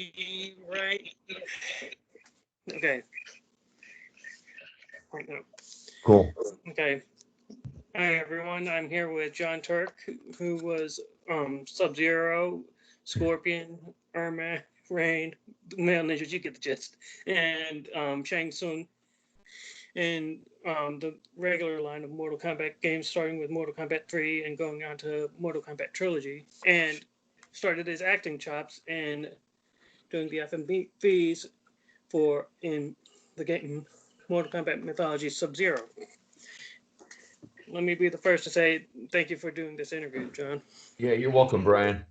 be right. Okay. Right now. Cool. Okay. Hi everyone. I'm here with John Turk, who was Subzero, Scorpion, Irma, Rain, Male Ninjas. You get the gist. And Shang Tsung, and the regular line of Mortal Kombat games, starting with Mortal Kombat 3 and going on to Mortal Kombat Trilogy, and started his acting chops and doing the FMVs for in the game Mortal Kombat Mythology Subzero. Let me be the first to say thank you for doing this interview, John. Yeah, you're welcome, Brian.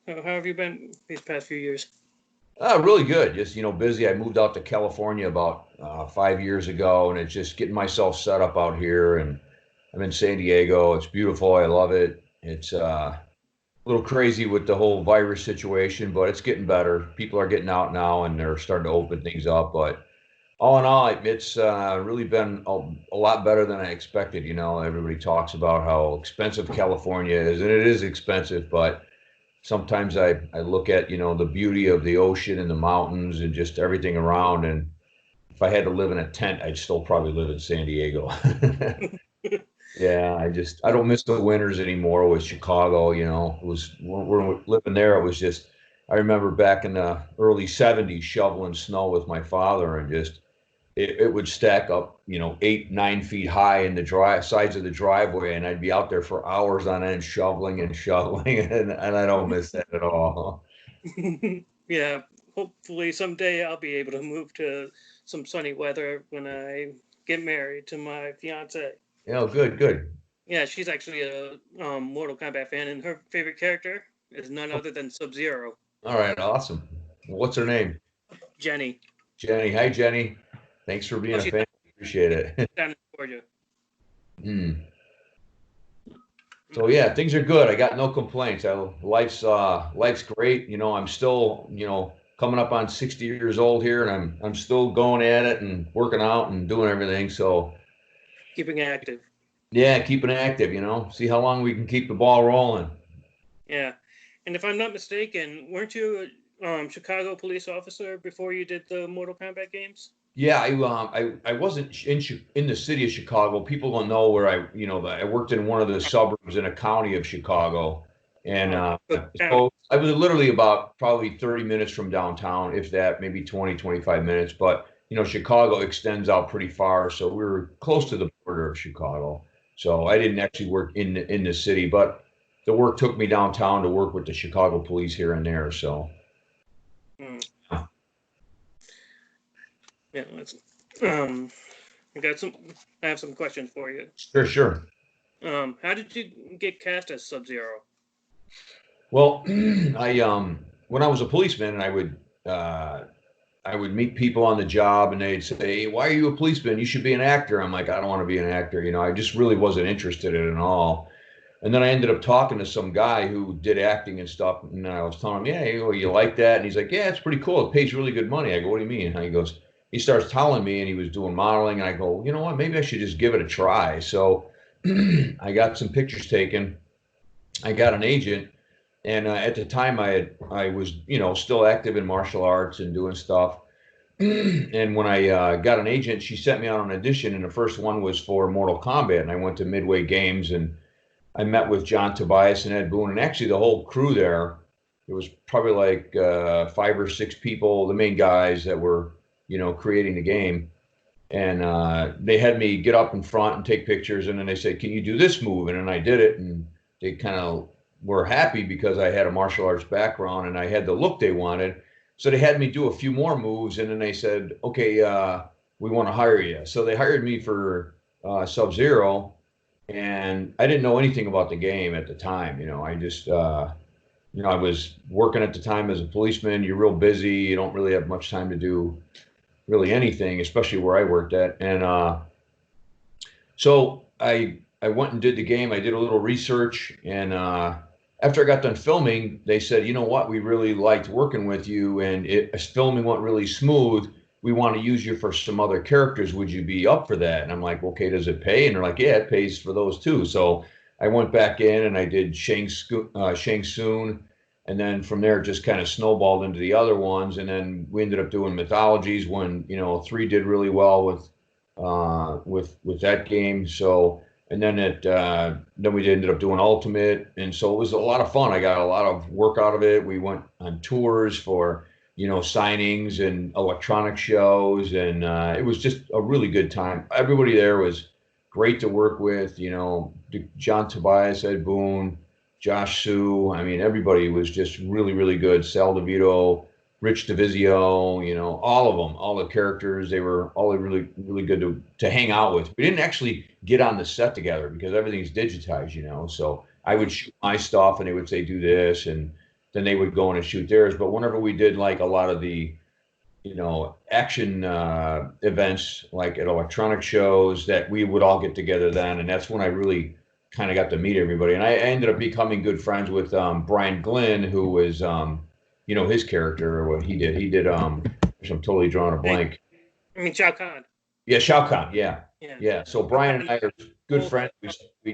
How have you been these past few years? Really good. Just, busy. I moved out to California about 5 years ago, and it's just getting myself set up out here. And I'm in San Diego. It's beautiful. I love it. It's a little crazy with the whole virus situation, but it's getting better. People are getting out now, and they're starting to open things up. But all in all, it's really been a lot better than I expected. Everybody talks about how expensive California is, and it is expensive, but sometimes I look at, the beauty of the ocean and the mountains and just everything around. And if I had to live in a tent, I'd still probably live in San Diego. Yeah, I don't miss the winters anymore with Chicago. It was, when we're living there, it was just, I remember back in the early 70s shoveling snow with my father, and just, it would stack up, 8, 9 feet high in the sides of the driveway, and I'd be out there for hours on end shoveling, and I don't miss that at all. Yeah, hopefully someday I'll be able to move to some sunny weather when I get married to my fiance. Yeah, good. Yeah, she's actually a Mortal Kombat fan, and her favorite character is none other than Subzero. All right, awesome. What's her name? Jenny. Jenny. Hi, Jenny. Thanks for being a fan. Appreciate it. Down in Georgia. So yeah, things are good. I got no complaints. Life's great. I'm still, coming up on 60 years old here, and I'm still going at it and working out and doing everything. So keeping active. Yeah, keeping active. See how long we can keep the ball rolling. Yeah, and if I'm not mistaken, weren't you a Chicago police officer before you did the Mortal Kombat games? Yeah, I wasn't in the city of Chicago. People don't know where I worked in one of the suburbs in a county of Chicago, and so I was literally about probably 30 minutes from downtown, if that, maybe 20, 25 minutes. But Chicago extends out pretty far, so we were close to the border of Chicago. So I didn't actually work in the city, but the work took me downtown to work with the Chicago police here and there. So. Yeah, I have some questions for you. Sure. How did you get cast as Subzero? Well, when I was a policeman, and I would meet people on the job, and they'd say, "Hey, why are you a policeman? You should be an actor." I'm like, I don't want to be an actor. I just really wasn't interested in it at all. And then I ended up talking to some guy who did acting and stuff, and I was telling him, "Yeah, you like that?" And he's like, "Yeah, it's pretty cool. It pays really good money." I go, "What do you mean?" And he starts telling me, and he was doing modeling, and I go, "You know what? Maybe I should just give it a try." So I got some pictures taken. I got an agent, and at the time I was still active in martial arts and doing stuff. And when I got an agent, she sent me on an audition, and the first one was for Mortal Kombat, and I went to Midway Games, and I met with John Tobias and Ed Boon, and actually the whole crew there. It was probably like 5 or 6 people, the main guys that were creating the game. And they had me get up in front and take pictures, and then they said, "Can you do this move?" And then I did it, and they kind of were happy because I had a martial arts background and I had the look they wanted. So they had me do a few more moves, and then they said, "Okay, we want to hire you." So they hired me for Subzero, and I didn't know anything about the game at the time. I just I was working at the time as a policeman. You're real busy. You don't really have much time to do really anything, especially where I worked at. And so I went and did the game. I did a little research, and after I got done filming, they said, "You know what? We really liked working with you, and filming went really smooth. We want to use you for some other characters. Would you be up for that?" And I'm like, "Okay, does it pay?" And they're like, "Yeah, it pays for those too." So I went back in and I did Shang Tsung. And then from there, it just kind of snowballed into the other ones. And then we ended up doing mythologies when, 3 did really well with that game. So, and then we ended up doing Ultimate. And so it was a lot of fun. I got a lot of work out of it. We went on tours for, signings and electronic shows. And it was just a really good time. Everybody there was great to work with, John Tobias, Ed Boon, Josh Sue. I mean, everybody was just really, really good. Sal DeVito, Rich DeVizio, all of them, all the characters, they were all really, really good to hang out with. We didn't actually get on the set together because everything's digitized. So I would shoot my stuff and they would say, do this. And then they would go in and shoot theirs. But whenever we did like a lot of the, action events, like at electronic shows, that we would all get together then. And that's when I really kind of got to meet everybody. And I ended up becoming good friends with Brian Glynn, who was, his character, or what he did. He did, I'm totally drawing a blank. I mean, Shao Kahn. Yeah, Shao Kahn. Yeah. So Brian and I are good friends.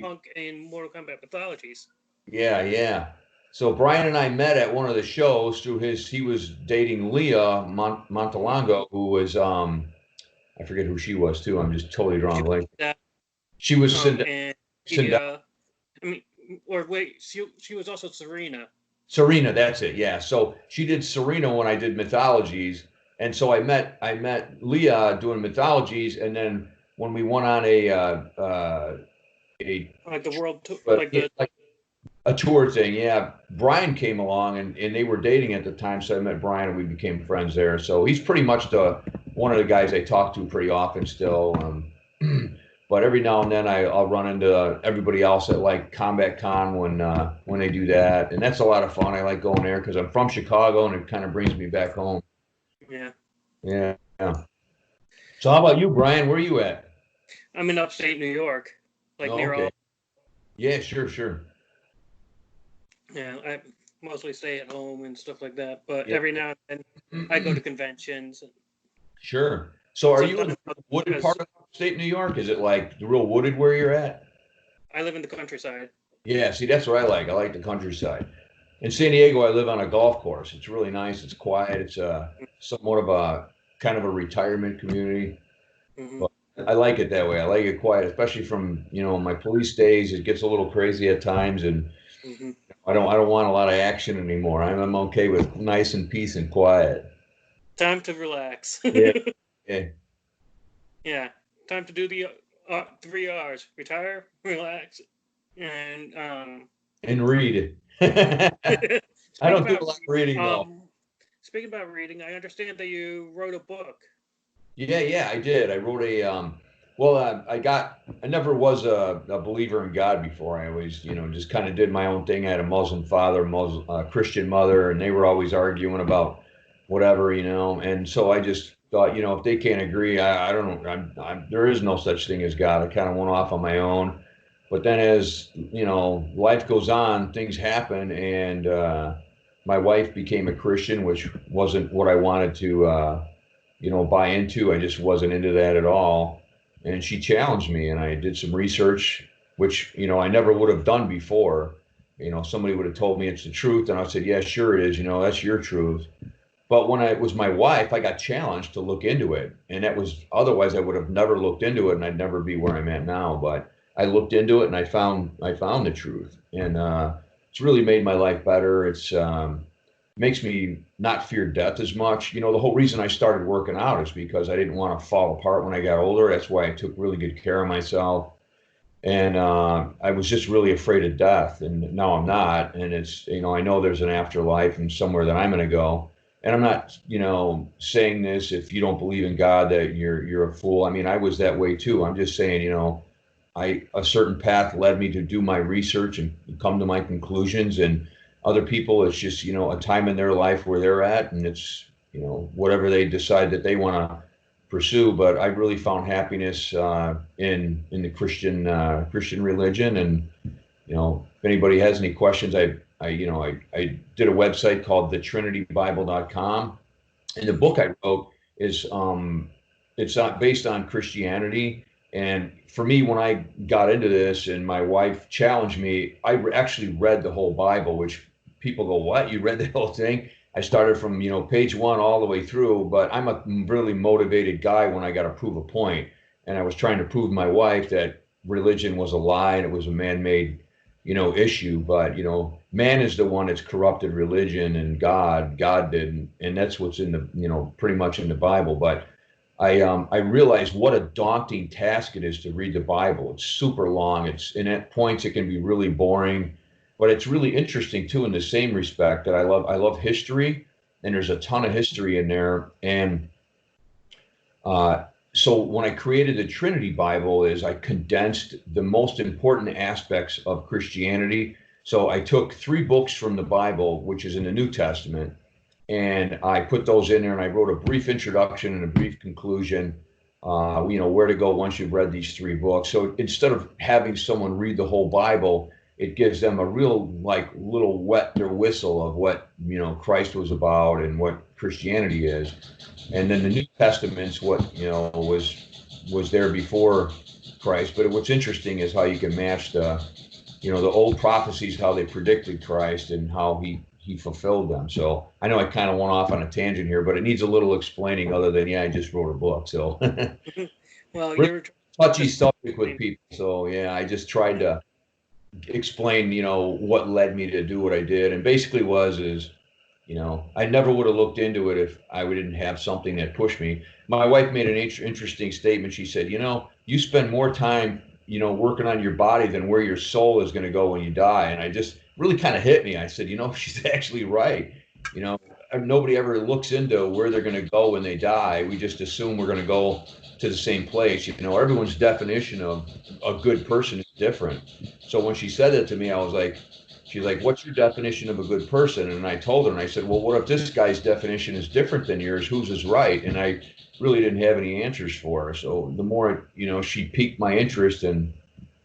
Punk in Mortal Kombat mythologies. Yeah. So Brian and I met at one of the shows through he was dating Leah Montalongo, who was, I forget who she was too. I'm just totally drawing a blank. She was she was also Serena. Serena, that's it. Yeah. So she did Serena when I did mythologies. And so I met Leah doing mythologies. And then when we went on like the world tour, like a tour thing. Yeah. Brian came along and they were dating at the time. So I met Brian and we became friends there. So he's pretty much one of the guys I talk to pretty often still. But every now and then I'll run into everybody else at like Kombat Con when they do that. And that's a lot of fun. I like going there because I'm from Chicago and it kind of brings me back home. Yeah. So how about you, Brian? Where are you at? I'm in upstate New York, near all. Yeah, sure. Yeah, I mostly stay at home and stuff like that. But every now and then I go to conventions. Sure. So are you in the wooded part of upstate New York? Is it like the real wooded where you're at? I live in the countryside. Yeah, see, that's what I like. I like the countryside. In San Diego, I live on a golf course. It's really nice. It's quiet. It's somewhat of a kind of a retirement community. Mm-hmm. But I like it that way. I like it quiet, especially from, my police days. It gets a little crazy at times, and I don't want a lot of action anymore. I'm okay with nice and peace and quiet. Time to relax. Yeah. Time to do the 3 R's: retire, relax, and read. I don't do a lot of reading though. Speaking about reading, I understand that you wrote a book. Yeah, I did. I wrote I never was a believer in God before. I always, just kind of did my own thing. I had a Muslim father, Christian mother, and they were always arguing about whatever, and so I just thought, if they can't agree, I don't know. There is no such thing as God. I kind of went off on my own. But then as, life goes on, things happen, and my wife became a Christian, which wasn't what I wanted to, buy into. I just wasn't into that at all. And she challenged me, and I did some research, which, I never would have done before. Somebody would have told me it's the truth, and I said, yeah, sure it is. That's your truth. But when it was my wife, I got challenged to look into it. And otherwise I would have never looked into it, and I'd never be where I'm at now. But I looked into it and I found the truth. And it's really made my life better. It's makes me not fear death as much. The whole reason I started working out is because I didn't want to fall apart when I got older. That's why I took really good care of myself. And I was just really afraid of death. And now I'm not. And it's, I know there's an afterlife and somewhere that I'm going to go. And I'm not, saying this if you don't believe in God that you're a fool. I mean, I was that way too. I'm just saying, a certain path led me to do my research and come to my conclusions. And other people, it's just, a time in their life where they're at, and it's, whatever they decide that they want to pursue. But I really found happiness in the Christian religion. And, if anybody has any questions, I did a website called the TrinityBible.com, and the book I wrote is it's not based on Christianity. And for me, when I got into this and my wife challenged me, I actually read the whole Bible, which people go, what? You read the whole thing? I started from, page 1 all the way through, but I'm a really motivated guy when I got to prove a point. And I was trying to prove to my wife that religion was a lie and it was a man-made, issue. But, man is the one that's corrupted religion, and God didn't. And that's what's in the, pretty much in the Bible. But I realized what a daunting task it is to read the Bible. It's super long. And at points it can be really boring, but it's really interesting too, in the same respect that I love history, and there's a ton of history in there. And so when I created the Trinity Bible, is I condensed the most important aspects of Christianity. So I took 3 books from the Bible, which is in the New Testament, and I put those in there, and I wrote a brief introduction and a brief conclusion, where to go once you've read these 3 books. So instead of having someone read the whole Bible, it gives them a real, like, little wet their whistle of what, Christ was about and what Christianity is. And then the New Testament's what, was there before Christ. But what's interesting is how you can match the old prophecies, how they predicted Christ and how he fulfilled them. So I know I kind of went off on a tangent here, but it needs a little explaining other than, I just wrote a book. So Well, really you're touchy subject with people. So yeah, I just tried to explain, what led me to do what I did. And basically I never would have looked into it if I didn't have something that pushed me. My wife made an interesting statement. She said, you spend more time, working on your body than where your soul is going to go when you die. And I just really kind of hit me. I said, she's actually right. Nobody ever looks into where they're going to go when they die. We just assume we're going to go to the same place. Everyone's definition of a good person is different. So when she said that to me, I was like, she's like, what's your definition of a good person? And I told her, and I said, well, what if this guy's definition is different than yours? Whose is right? And I really didn't have any answers for her. So the more, she piqued my interest in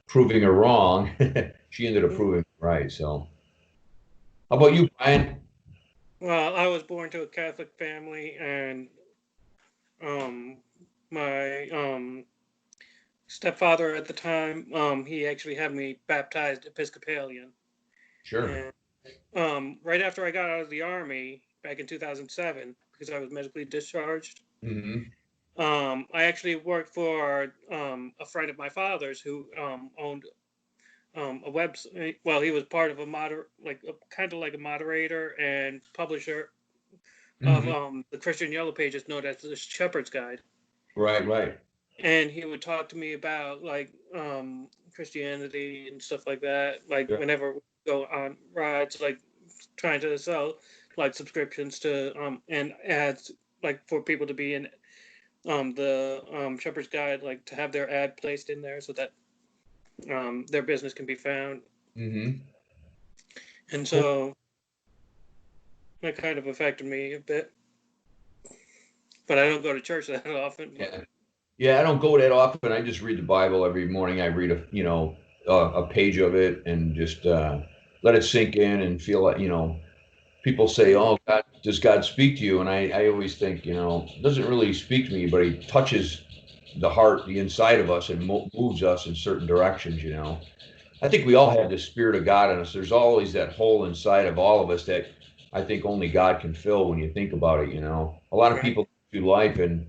proving her wrong, she ended up proving me right. So how about you, Brian? Well, I was born to a Catholic family, and my stepfather at the time, he actually had me baptized Episcopalian. Sure. And right after I got out of the Army back in 2007, because I was medically discharged, Mm-hmm. I actually worked for a friend of my father's who owned a website. Well, he was part of kind of like a moderator and publisher of Mm-hmm. the Christian Yellow Pages, known as the Shepherd's Guide. Right. And he would talk to me about Christianity and stuff like that. Like Yeah. whenever we go on rides, like trying to sell like subscriptions to and ads, like for people to be in the Shepherd's Guide, like to have their ad placed in there so that their business can be found. Mm-hmm. And Cool. so that kind of affected me a bit. But I don't go to church that often. Yeah. Yeah, I don't go that often. I just read the Bible every morning. I read a page of it and just let it sink in and feel like, people say, "Oh, God, does God speak to you?" And I always think, it doesn't really speak to me, but he touches the heart, the inside of us, and moves us in certain directions. I think we all have the Spirit of God in us. There's always that hole inside of all of us that I think only God can fill when you think about it. A lot of Right. people do life, and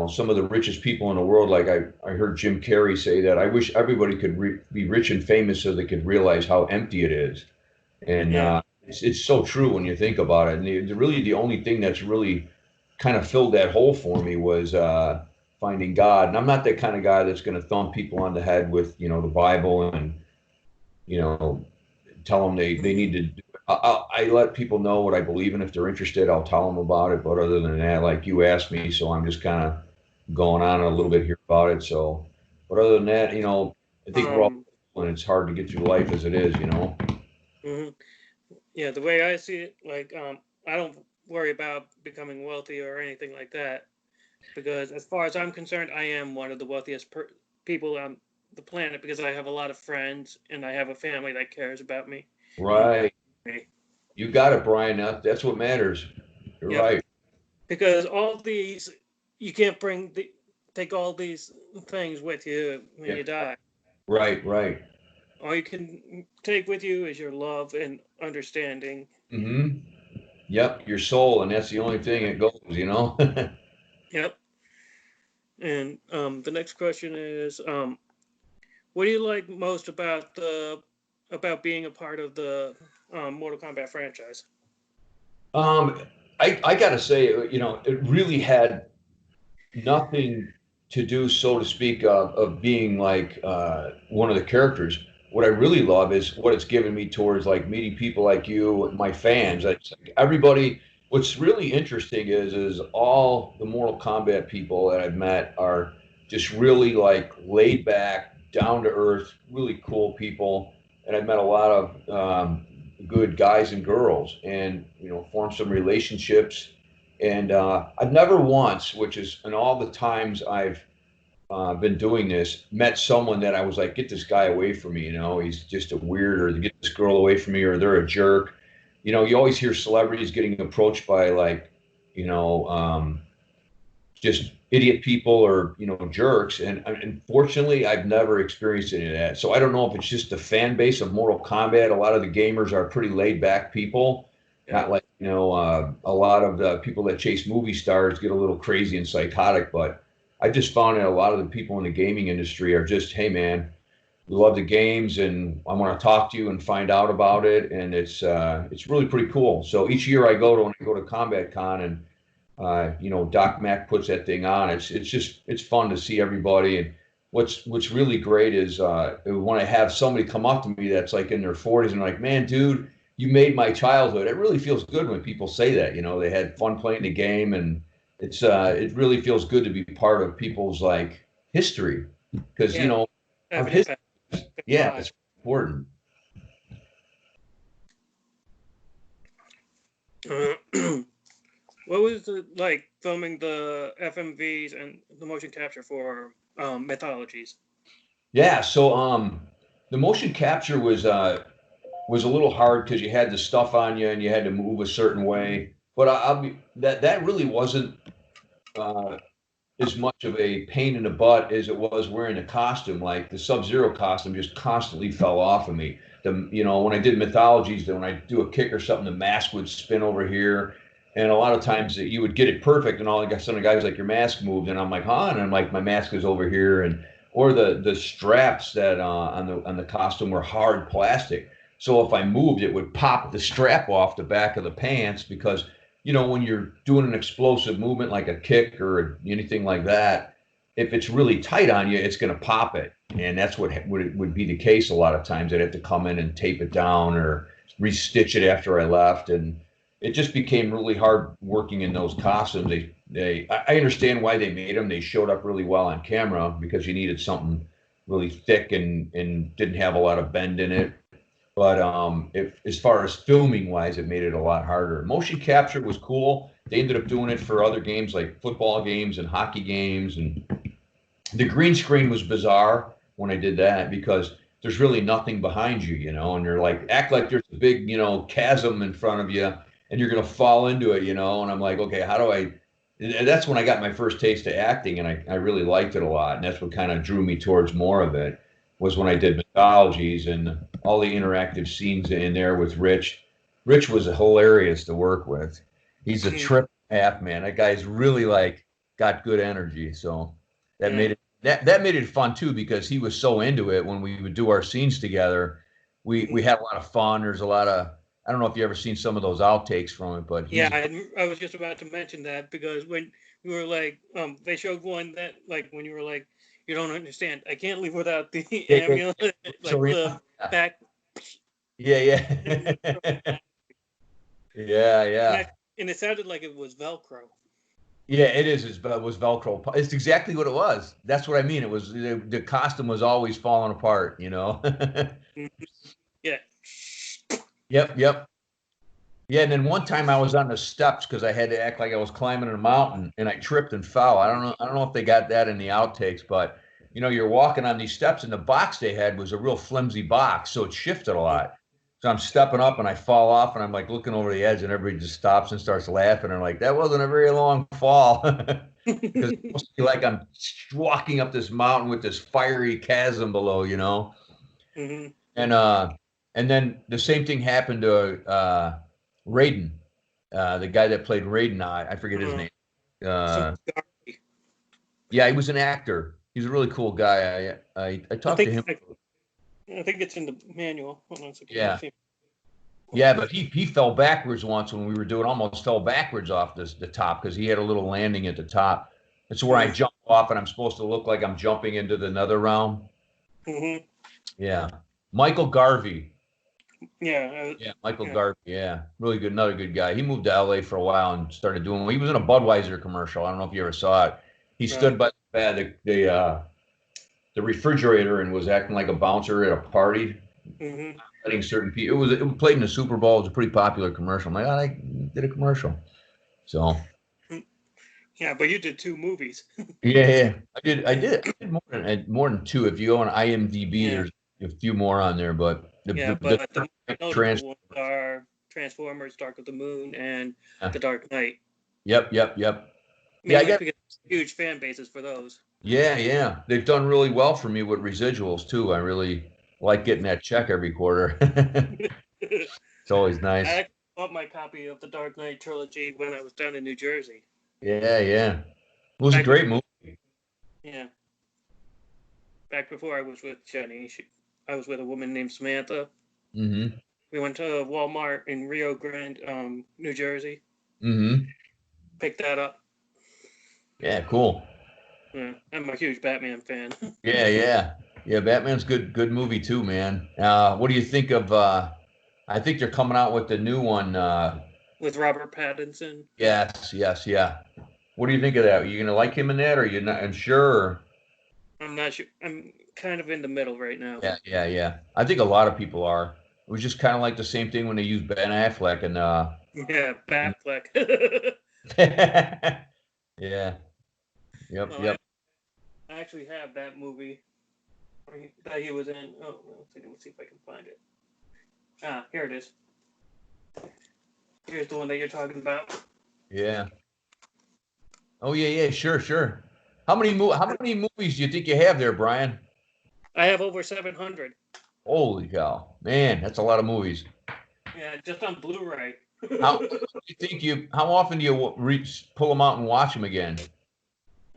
some of the richest people in the world, like I heard Jim Carrey say that I wish everybody could be rich and famous so they could realize how empty it is. And Yeah. it's so true when you think about it. And really the only thing that's really kind of filled that hole for me was finding God. And I'm not that kind of guy that's going to thump people on the head with, the Bible and, you know, tell them they need to do it. I let people know what I believe in. If they're interested, I'll tell them about it. But other than that, like you asked me, so I'm just kind of going on a little bit here about it. So, but other than that, I think we're all, Um, and it's hard to get through life as it is. mhm. Yeah, the way I see it, I don't worry about becoming wealthy or anything like that, because as far as I'm concerned, I am one of the wealthiest people on the planet because I have a lot of friends and I have a family that cares about me and Right. values me. You got it, Brian. That's what matters. You're Yep. right. Because all these, you can't take all these things with you when Yeah. you die. Right. all you can take with you is your love and understanding. Mm-hmm. Yep, your soul, and that's the only thing that goes, you know. Yep. And the next question is, what do you like most about being a part of the Mortal Kombat franchise? Um, I gotta say, you know, it really had nothing to do, so to speak, of being like one of the characters. What I really love is what it's given me towards like meeting people like you, my fans. Like everybody. What's really interesting is all the Mortal Kombat people that I've met are just really like laid back, down to earth, really cool people, and I've met a lot of good guys and girls, and you know, formed some relationships. And I've never once, which is in all the times I've been doing this, met someone that I was like, get this guy away from me. You know, he's just a weird, or get this girl away from me, or they're a jerk. You know, you always hear celebrities getting approached by like, you know, just idiot people or you know jerks. And unfortunately, I've never experienced any of that. So I don't know if it's just the fan base of Mortal Kombat. A lot of the gamers are pretty laid back people, Yeah. not like you know a lot of the people that chase movie stars get a little crazy and psychotic. But I just found that a lot of the people in the gaming industry are just, hey man, we love the games and I want to talk to you and find out about it. And it's really pretty cool. So each year when I go to Combat Con and you know, Doc Mac puts that thing on. It's just it's fun to see everybody. And what's really great is when I have somebody come up to me that's like in their 40s and like, man, dude, you made my childhood. It really feels good when people say that. You know, they had fun playing the game, and it really feels good to be part of people's like history because you Yeah. know Have our an history. impact in their Yeah, lives. it's important. What was it like filming the FMVs and the motion capture for mythologies? Yeah, so the motion capture was a little hard because you had the stuff on you and you had to move a certain way. But I'll be that really wasn't uh, as much of a pain in the butt as it was wearing a costume. Like the Subzero costume just constantly fell off of me. The you know when I did mythologies, then when I do a kick or something, the mask would spin over here. And a lot of times that you would get it perfect, and all of a sudden the guy's like, "Your mask moved," and I'm like, "Huh?" And I'm like, "My mask is over here," and or the straps that on the costume were hard plastic. So if I moved, it would pop the strap off the back of the pants because you know, when you're doing an explosive movement like a kick or anything like that, if it's really tight on you, it's going to pop it. And that's what would be the case a lot of times. I'd have to come in and tape it down or restitch it after I left. And it just became really hard working in those costumes. I understand why they made them. They showed up really well on camera because you needed something really thick and didn't have a lot of bend in it. But if as far as filming wise, it made it a lot harder. Motion capture was cool. They ended up doing it for other games like football games and hockey games, and the green screen was bizarre when I did that because there's really nothing behind you, you know, and you're like act like there's a big, you know, chasm in front of you and you're gonna fall into it, you know, and I'm like, okay, how do I? And that's when I got my first taste of acting, and I really liked it a lot, and that's what kind of drew me towards more of it. Was when I did mythologies and all the interactive scenes in there with Rich. Rich was hilarious to work with. He's a Mm, trip half man. That guy's really like got good energy, so that yeah. made it that made it fun too because he was so into it when we would do our scenes together. We Mhm. had a lot of fun. There's a lot of I don't know if you ever seen some of those outtakes from it, but Yeah, he's I was just about to mention that because when you were like, they showed one that like when you were like, you don't understand. I can't leave without the yeah, yeah, amulet, so like the back, yeah, and yeah, yeah, that, yeah. and it sounded like it was Velcro. Yeah, it is. It was Velcro. It's exactly what it was. That's what I mean. It was the costume was always falling apart, you know. Mhm. Yeah. Yep, yep. Yeah, and then one time I was on the steps because I had to act like I was climbing a mountain and I tripped and fell. I don't know if they got that in the outtakes, but you know, you're walking on these steps and the box they had was a real flimsy box, so it shifted a lot. So I'm stepping up and I fall off and I'm like looking over the edge and everybody just stops and starts laughing and like that wasn't a very long fall. Because it's supposed to be like I'm walking up this mountain with this fiery chasm below, you know. Mhm. And then the same thing happened to Raiden, the guy that played Raiden. I forget his name. Some guy. Yeah, he was an actor. He's a really cool guy. I talked to him. I think it's in the manual. Hold on a second. Yeah. Yeah, but he fell backwards once when we were doing, almost fell backwards off the top because he had a little landing at the top. It's where I jump off and I'm supposed to look like I'm jumping into the nether realm. Mm-hmm. Yeah. Michael Garvey. Yeah. Michael Garvey. Yeah. Really good. Another good guy. He moved to LA for a while and started doing, he was in a Budweiser commercial. I don't know if you ever saw it. He stood by the refrigerator and was acting like a bouncer at a party. Mm-hmm. Letting certain people, it was played in the Super Bowl. It was a pretty popular commercial. I'm like, I did a commercial. So. Yeah, but you did 2 movies. Yeah. I did more than 2. If you go on IMDb, there's a few more on there, but the notable ones are Transformers, Dark of the Moon, and The Dark Knight. Yep. I got huge fan bases for those. Yeah. They've done really well for me with residuals too. I really like getting that check every quarter. It's always nice. I bought my copy of the Dark Knight trilogy when I was down in New Jersey. Yeah. It was a great movie. Yeah. Back before I was with Jenny, I was with a woman named Samantha. Mm-hmm. We went to Walmart in Rio Grande, New Jersey. Mm-hmm. Picked that up. Yeah, cool. Yeah, I'm a huge Batman fan. Yeah. Batman's good movie too, man. What do you think of? I think they're coming out with the new one. With Robert Pattinson. Yes. What do you think of that? Are you gonna like him in that, or are you not unsure? I'm not sure. I'm kind of in the middle right now. Yeah. I think a lot of people are. It was just kind of like the same thing when they used Ben Affleck and Batfleck. Yeah. Yep. I actually have that movie that he was in. Oh, let me see if I can find it. Here it is. Here's the one that you're talking about. Yeah. Oh yeah. Sure. How many movies do you think you have there, Brian? I have over 700. Holy cow, man, that's a lot of movies. Yeah, just on Blu-ray. How often do you pull them out and watch them again?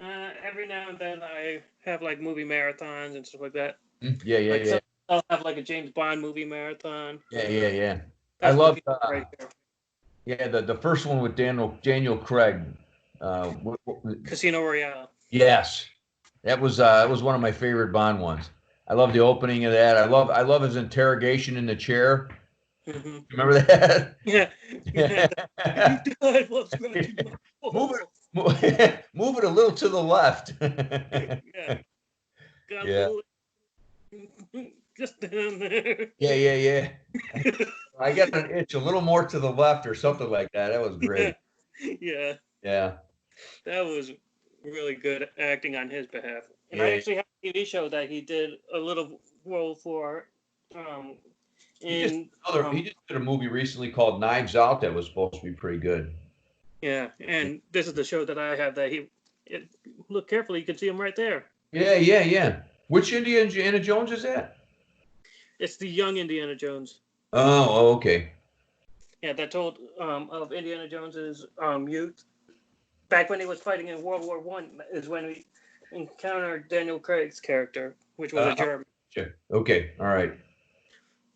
Every now and then I have like movie marathons and stuff like that. Yeah. I'll have like a James Bond movie marathon. Yeah. That's I love right there. The first one with Daniel Craig. Casino Royale. Yes, that was one of my favorite Bond ones. I love the opening of that. I love his interrogation in the chair. Mm-hmm. Remember that? Yeah. I love scratching move it a little to the left. Yeah. Just down there. Yeah. I got an itch a little more to the left or something like that. That was great. Yeah. That was really good acting on his behalf. And I actually have a TV show that he did a little role for. He just did a movie recently called Knives Out that was supposed to be pretty good. Yeah, and this is the show that I have that look carefully, you can see him right there. Yeah. Which Indiana Jones is that? It's the young Indiana Jones. Oh, okay. Yeah, that told of Indiana Jones's youth. Back when he was fighting in World War I is when we encountered Daniel Craig's character, which was a German. Sure. Okay, all right.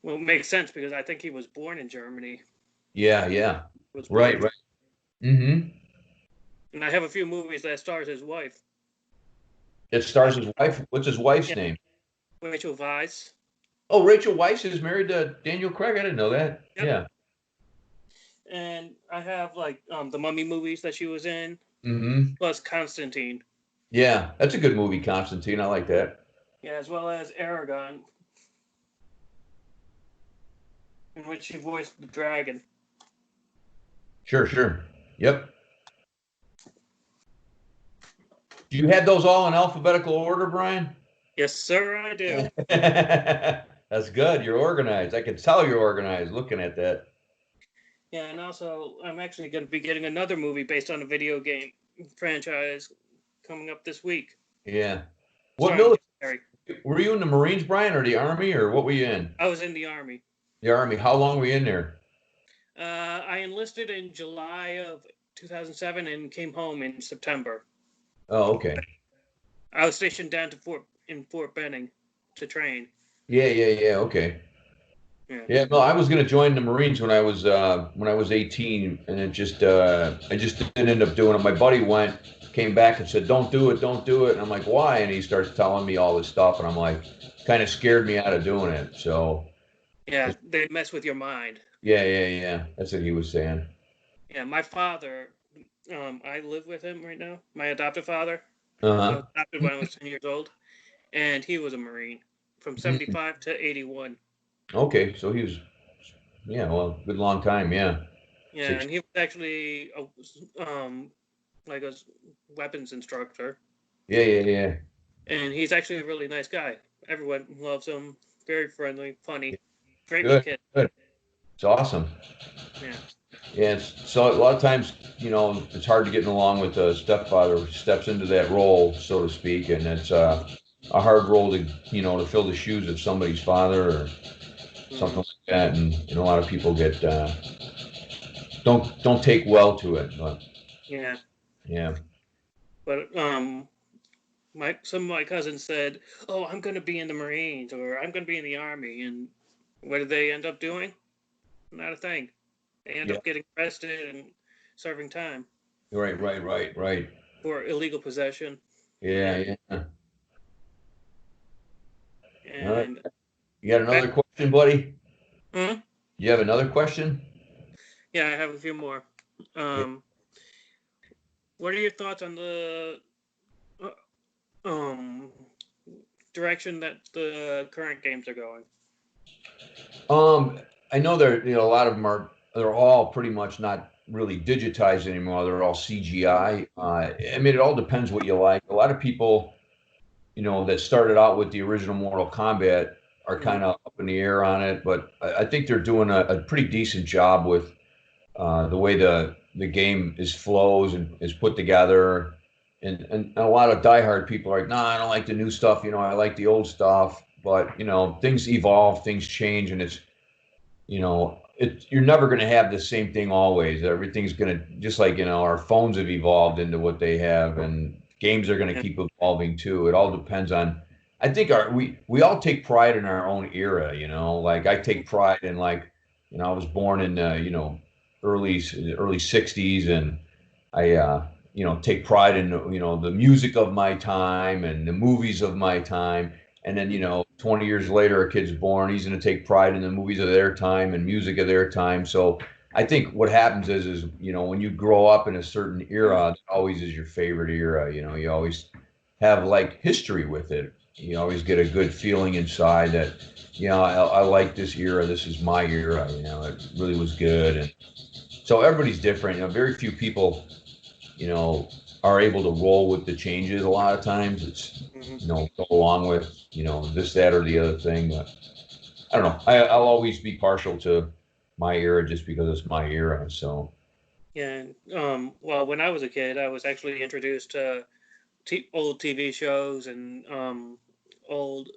Well, it makes sense because I think he was born in Germany. Yeah. Right. Mm-hmm. And I have a few movies that stars his wife. It stars his wife? What's his wife's name? Rachel Weisz. Oh, Rachel Weisz is married to Daniel Craig? I didn't know that. Yep. Yeah. And I have like the Mummy movies that she was in, plus Constantine. Yeah, that's a good movie, Constantine. I like that. Yeah, as well as Aragon, in which she voiced the dragon. Sure. Yep. Do you have those all in alphabetical order, Brian? Yes, sir, I do. That's good. You're organized. I can tell you're organized looking at that. Yeah, and also I'm actually going to be getting another movie based on a video game franchise coming up this week. Yeah. What military? were you in the Marines, Brian, or the Army, or what were you in? I was in the Army. The Army. How long were you in there? I enlisted in July of 2007 and came home in September. Oh, okay. I was stationed down to Fort Benning to train. Yeah. Okay. Yeah. No, I was going to join the Marines when I was 18, and I just didn't end up doing it. My buddy came back and said, "Don't do it, don't do it." And I'm like, "Why?" And he starts telling me all this stuff, and I'm like, kind of scared me out of doing it. So. Yeah, they mess with your mind. Yeah. That's what he was saying. Yeah, my father, I live with him right now. My adoptive father. I Uh-huh. was adopted when I was 10 years old, and he was a Marine from 75 to 81. Okay, so he was, yeah, well, good long time, yeah. Yeah, and he was actually like a weapons instructor. Yeah. And he's actually a really nice guy. Everyone loves him. Very friendly, funny, great Good, kid. good. It's awesome. Yeah. Yeah, so a lot of times, it's hard to get along with a stepfather who steps into that role, so to speak, and it's a hard role to fill the shoes of somebody's father or something like that, and a lot of people don't take well to it, but Yeah. yeah. But some of my cousins said, "Oh, I'm going to be in the Marines or I'm going to be in the Army," and what did they end up doing? Not a thing. They end Yeah. up getting arrested and serving time Right. for illegal possession. Yeah. All right. And You got another back, question, buddy? huh? You have another question? Yeah, I have a few more. Yeah. What are your thoughts on the uh, um direction that the current games are going? I know a lot of them they're all pretty much not really digitized anymore. They're all CGI. I mean, it all depends what you like. A lot of people, that started out with the original Mortal Kombat are kind of up in the air on it, but I think they're doing a pretty decent job with the way the game flows and is put together. And a lot of diehard people are like, nah, I don't like the new stuff. I like the old stuff. But things evolve, things change, and you're never going to have the same thing always. Everything's going to, just like, our phones have evolved into what they have, and games are going to keep evolving too. It all depends on, I think we all take pride in our own era, like I take pride in, like, I was born in, early 60s, and I, take pride in, the music of my time and the movies of my time. And then, 20 years later, a kid's born, he's going to take pride in the movies of their time and music of their time. So I think what happens is, when you grow up in a certain era, it always is your favorite era. You always have like history with it. You always get a good feeling inside that, I like this era. This is my era. It really was good. And so everybody's different. Very few people, are able to roll with the changes. A lot of times it's, go along with, this, that, or the other thing. But I don't know. I'll always be partial to my era just because it's my era. So. Yeah. Well, when I was a kid, I was actually introduced to old TV shows and old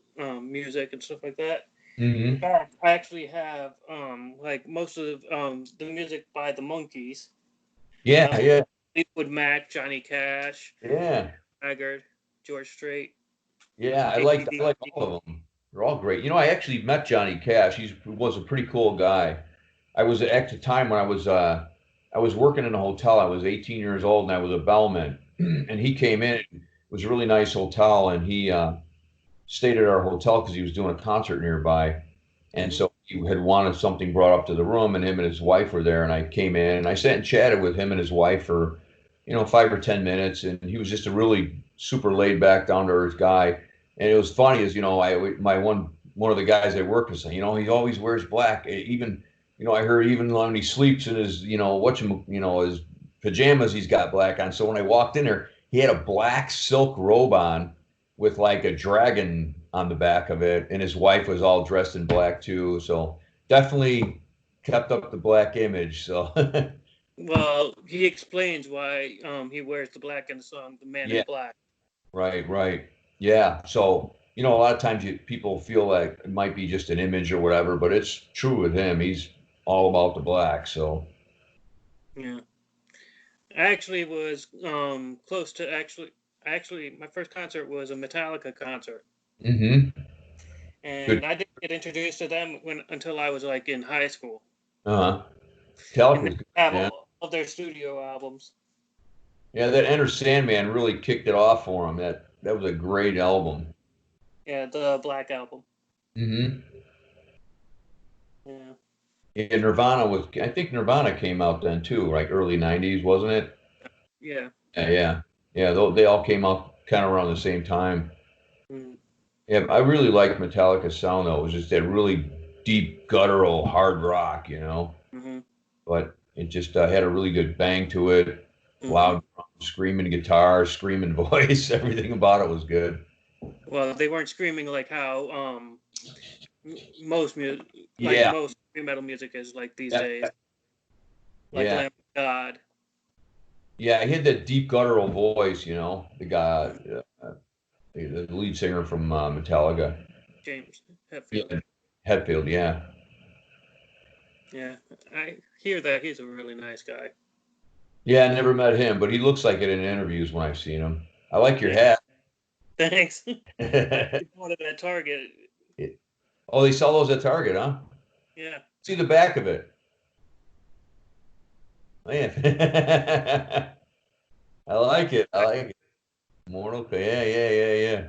music and stuff like that. In Mm-hmm. fact, I actually have like most of the music by the Monkees. Yeah. Fleetwood Mac, Johnny Cash, Yeah. Haggard, George Strait, Yeah. I like AC/DC. all of them. They're all great. I actually met Johnny Cash. He was a pretty cool guy. I was at the time when I was working in a hotel. I was 18 years old and I was a bellman. And he came in. It was a really nice hotel, and he stayed at our hotel because he was doing a concert nearby. And so he had wanted something brought up to the room, and him and his wife were there. And I came in and I sat and chatted with him and his wife for, 5 or 10 minutes. And he was just a really super laid back, down to earth guy. And it was funny, as my one of the guys I work with, he always wears black. Even, I heard even when he sleeps in his, his pajamas, he's got black on. So when I walked in there, he had a black silk robe on with like a dragon on the back of it, and his wife was all dressed in black too. So definitely kept up the black image. So Well, he explains why he wears the black in the song "The Man in yeah, Black." right. Yeah. So you know, a lot of times people feel like it might be just an image or whatever, but it's true with him. He's all about the black. So, Yeah. I actually was close to actually my first concert was a Metallica concert, hmm good. and I didn't get introduced to them until I was like in high school, Uh-huh. and they Metallica's good, have man. all of their studio albums. Yeah, that Enter Sandman really kicked it off for him. That was a great album. Yeah, the Black Album. hmm Yeah, Yeah, Nirvana was. I think Nirvana came out then too, like early '90s, wasn't it? yeah. Yeah. Yeah. They all came out kind of around the same time. Mm, Yeah, I really liked Metallica's sound though. It was just that really deep, guttural, hard rock, you know. mm-hmm, But it just had a really good bang to it. mm-hmm. Loud, screaming guitar, screaming voice. Everything about it was good. Well, they weren't screaming like how most music, like Yeah. most heavy metal music is like these Yeah. days, like Yeah. Lamb of God. Yeah. He had that deep, guttural voice, you know. The guy, Mm, the lead singer from Metallica. James Hetfield. Yeah. Hetfield. Yeah. Yeah, I hear that he's a really nice guy. Yeah. I never met him, but he looks like it in interviews when I've seen him. I like your Yeah, hat. thanks. I actually bought it at Target. Oh, they sell those at Target, huh? Yeah, See the back of it. Man. I like it. I like it. Mortal Kombat. Yeah, yeah, yeah, yeah.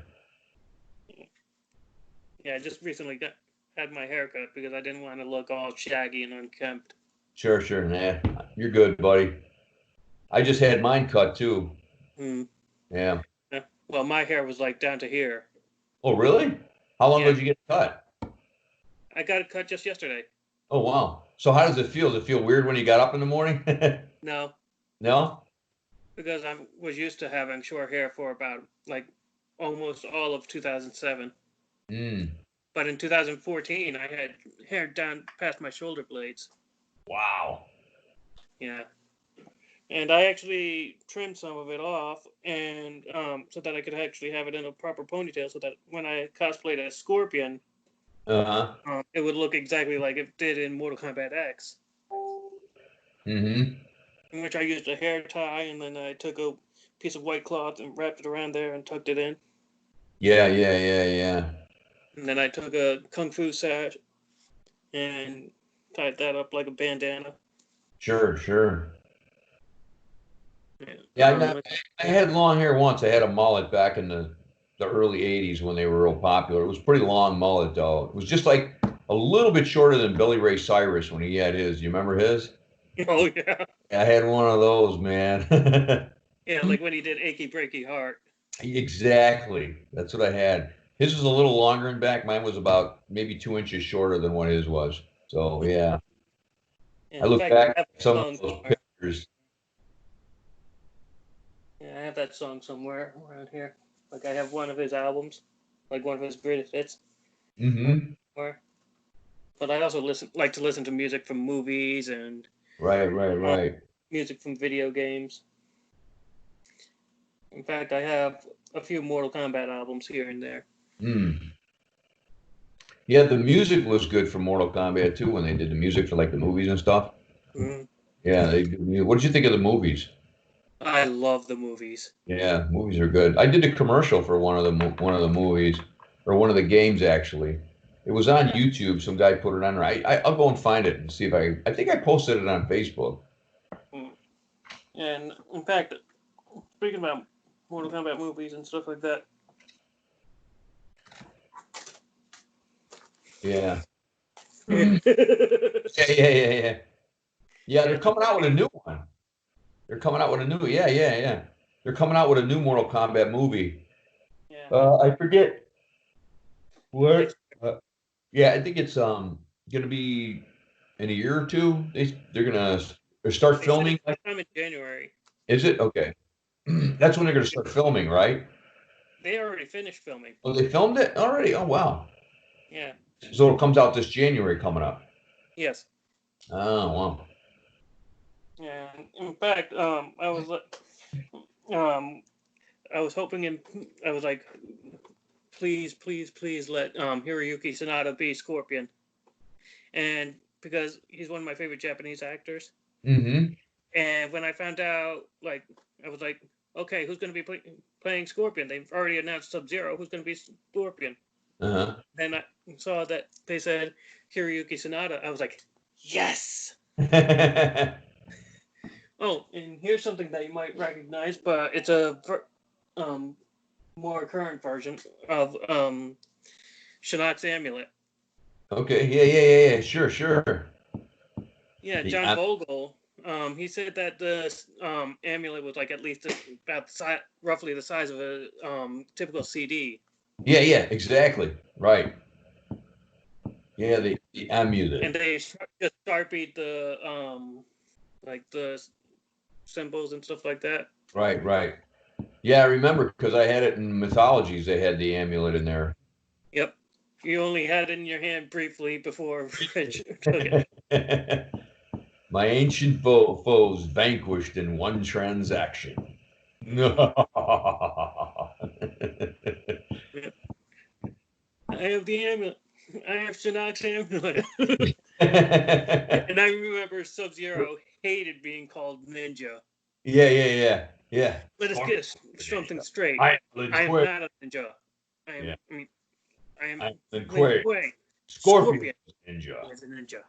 yeah. I just recently had my hair cut because I didn't want to look all shaggy and unkempt. Sure, sure. Nah, you're good, buddy. I just had mine cut too. Mm. Yeah. Yeah. Well, my hair was like down to here. Oh, really? How long ago Yeah, did you get cut? I got it cut just yesterday. Oh, wow. So how does it feel? Does it feel weird when you got up in the morning? No, No? because I was used to having short hair for about like almost all of 2007. Mm. But in 2014, I had hair down past my shoulder blades. Wow. Yeah. And I actually trimmed some of it off, and so that I could actually have it in a proper ponytail, so that when I cosplayed as Scorpion, Uh-huh. it would look exactly like it did in Mortal Kombat X, Mm-hmm. in which I used a hair tie, and then I took a piece of white cloth and wrapped it around there and tucked it in, Yeah, yeah, yeah, yeah. and then I took a kung fu sash and tied that up like a bandana. Sure, sure. Yeah. Yeah, I had long hair once. I had a mullet back in the early 80s when they were real popular. It was pretty long mullet though. It was just like a little bit shorter than Billy Ray Cyrus when he had his. You remember his? Oh yeah. I had one of those, man. Yeah, like when he did "Achy Breaky Heart." Exactly. That's what I had. His was a little longer in back. Mine was about maybe 2 inches shorter than what his was. So yeah, Yeah, I in look fact, back I have at some that of song those somewhere. pictures. Yeah, I have that song somewhere around here. Like I have one of his albums, like one of his greatest hits. hmm Somewhere. But I also like to listen to music from movies and Right, right, uh, right. music from video games. In fact, I have a few Mortal Kombat albums here and there. Mm. Yeah, the music was good for Mortal Kombat too when they did the music for like the movies and stuff. Mm. Yeah, they do. What did you think of the movies? I love the movies. Yeah, movies are good. I did a commercial for one of the movies or one of the games actually. It was on YouTube. Some guy put it on there. I'll go and find it and see if I think I posted it on Facebook. Mm. And in fact, speaking about Mortal Kombat movies and stuff like that, Yeah. yeah, Yeah, yeah, yeah, yeah. Yeah, they're coming out with a new one. They're coming out with a new. Yeah, yeah, yeah. They're coming out with a new Mortal Kombat movie. yeah, I forget it's where. Yeah, I think it's gonna be in a year or two. They're start they said filming. it's sometime in January. Is it okay? That's when they're gonna start filming, right? They already finished filming. Oh, they filmed it already. Oh, wow. Yeah. So it comes out this January coming up. Yes. Oh, wow. Yeah. In fact, um, I was hoping and I was like please, please, please let Hiroyuki Sanada be Scorpion, and because he's one of my favorite Japanese actors. Mm-hmm. And when I found out, like, I was like, okay, who's going to be playing Scorpion? They've already announced Subzero. Who's going to be Scorpion? Uh-huh. Then I saw that they said Hiroyuki Sanada. I was like, yes. Oh, and here's something that you might recognize, but it's a more current version of Shinnok's amulet. Okay. Yeah. Sure. Yeah, John Vogel. He said that the amulet was like at least about roughly the size of a typical CD. Yeah, exactly. Right. Yeah, the amulet. And they just sharpied the like the symbols and stuff like that. Right. Yeah, I remember because I had it in Mythologies. They had the amulet in there. Yep. You only had it in your hand briefly before Rich took it. My ancient foes vanquished in one transaction. Yep. I have the amulet. I have Shinnok's amulet. And I remember Subzero hated being called Ninja. Yeah. Let us get something straight. I am not a ninja. I am Midway. Scorpion Ninja. Is a ninja.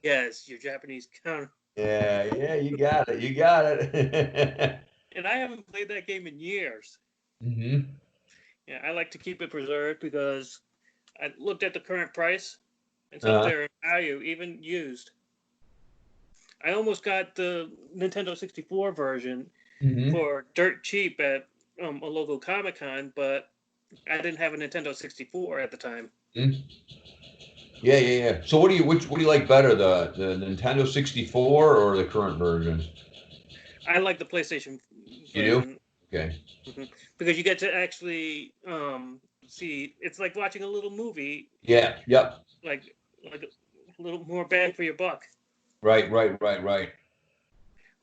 Yes, your Japanese counter. Yeah, you got it. And I haven't played that game in years. Mm-hmm. Yeah, I like to keep it preserved because I looked at the current price. It's up there in value, even used. I almost got the Nintendo 64 version for dirt cheap at a local Comic-Con, but I didn't have a Nintendo 64 at the time. Mm-hmm. Yeah. So what do you like better, the Nintendo 64 or the current version? I like the PlayStation version. You do? Okay. Because you get to actually see, it's like watching a little movie. Yeah. Yep. Like a little more bang for your buck. Right.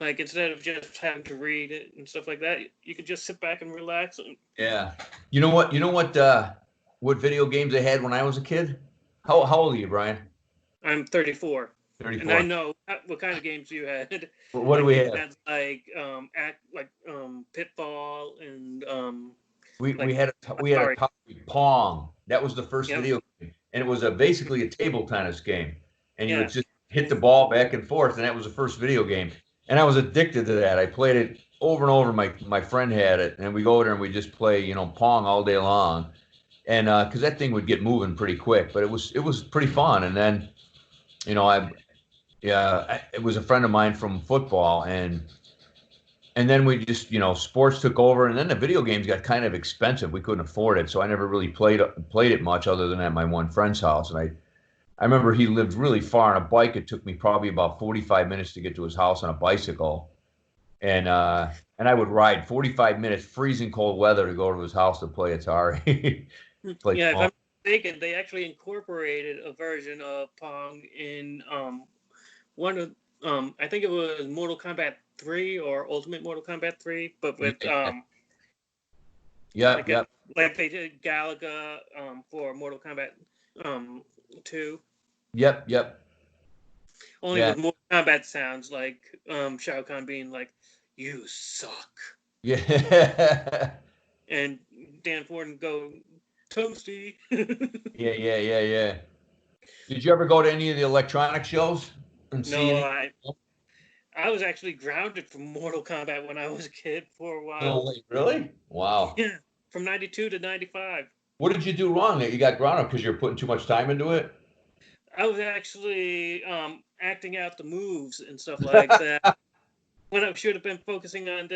Like instead of just having to read it and stuff like that, you could just sit back and relax. Yeah. You know what? What video games they had when I was a kid? How old are you, Brian? I'm 34. 34. And I know what kind of games you had. What do we have? Like Pitfall and we had a Pong. That was the first video game, and it was basically a table tennis game, and you would just hit the ball back and forth, and that was the first video game. And I was addicted to that. I played it over and over. My friend had it, and we go there and we just play Pong all day long, and because that thing would get moving pretty quick, but it was pretty fun. And then it was a friend of mine from football, and then we just, sports took over, and then the video games got kind of expensive. We couldn't afford it, so I never really played it much other than at my one friend's house. And I remember he lived really far on a bike. It took me probably about 45 minutes to get to his house on a bicycle, and I would ride 45 minutes, freezing cold weather, to go to his house to play Atari. If I'm mistaken, they actually incorporated a version of Pong in one of I think it was Mortal Kombat 3 or Ultimate Mortal Kombat 3, but with like they did Galaga for Mortal Kombat 2. Yep. Only with Mortal Kombat sounds, like Shao Kahn being like, "You suck." Yeah. And Dan Forden go, "Toasty." Yeah. Did you ever go to any of the electronic shows? No, I was actually grounded from Mortal Kombat when I was a kid for a while. Oh, really? Wow. Yeah, from 92 to 95. What did you do wrong that you got grounded because you're putting too much time into it? I was actually acting out the moves and stuff like that. When I should have been focusing on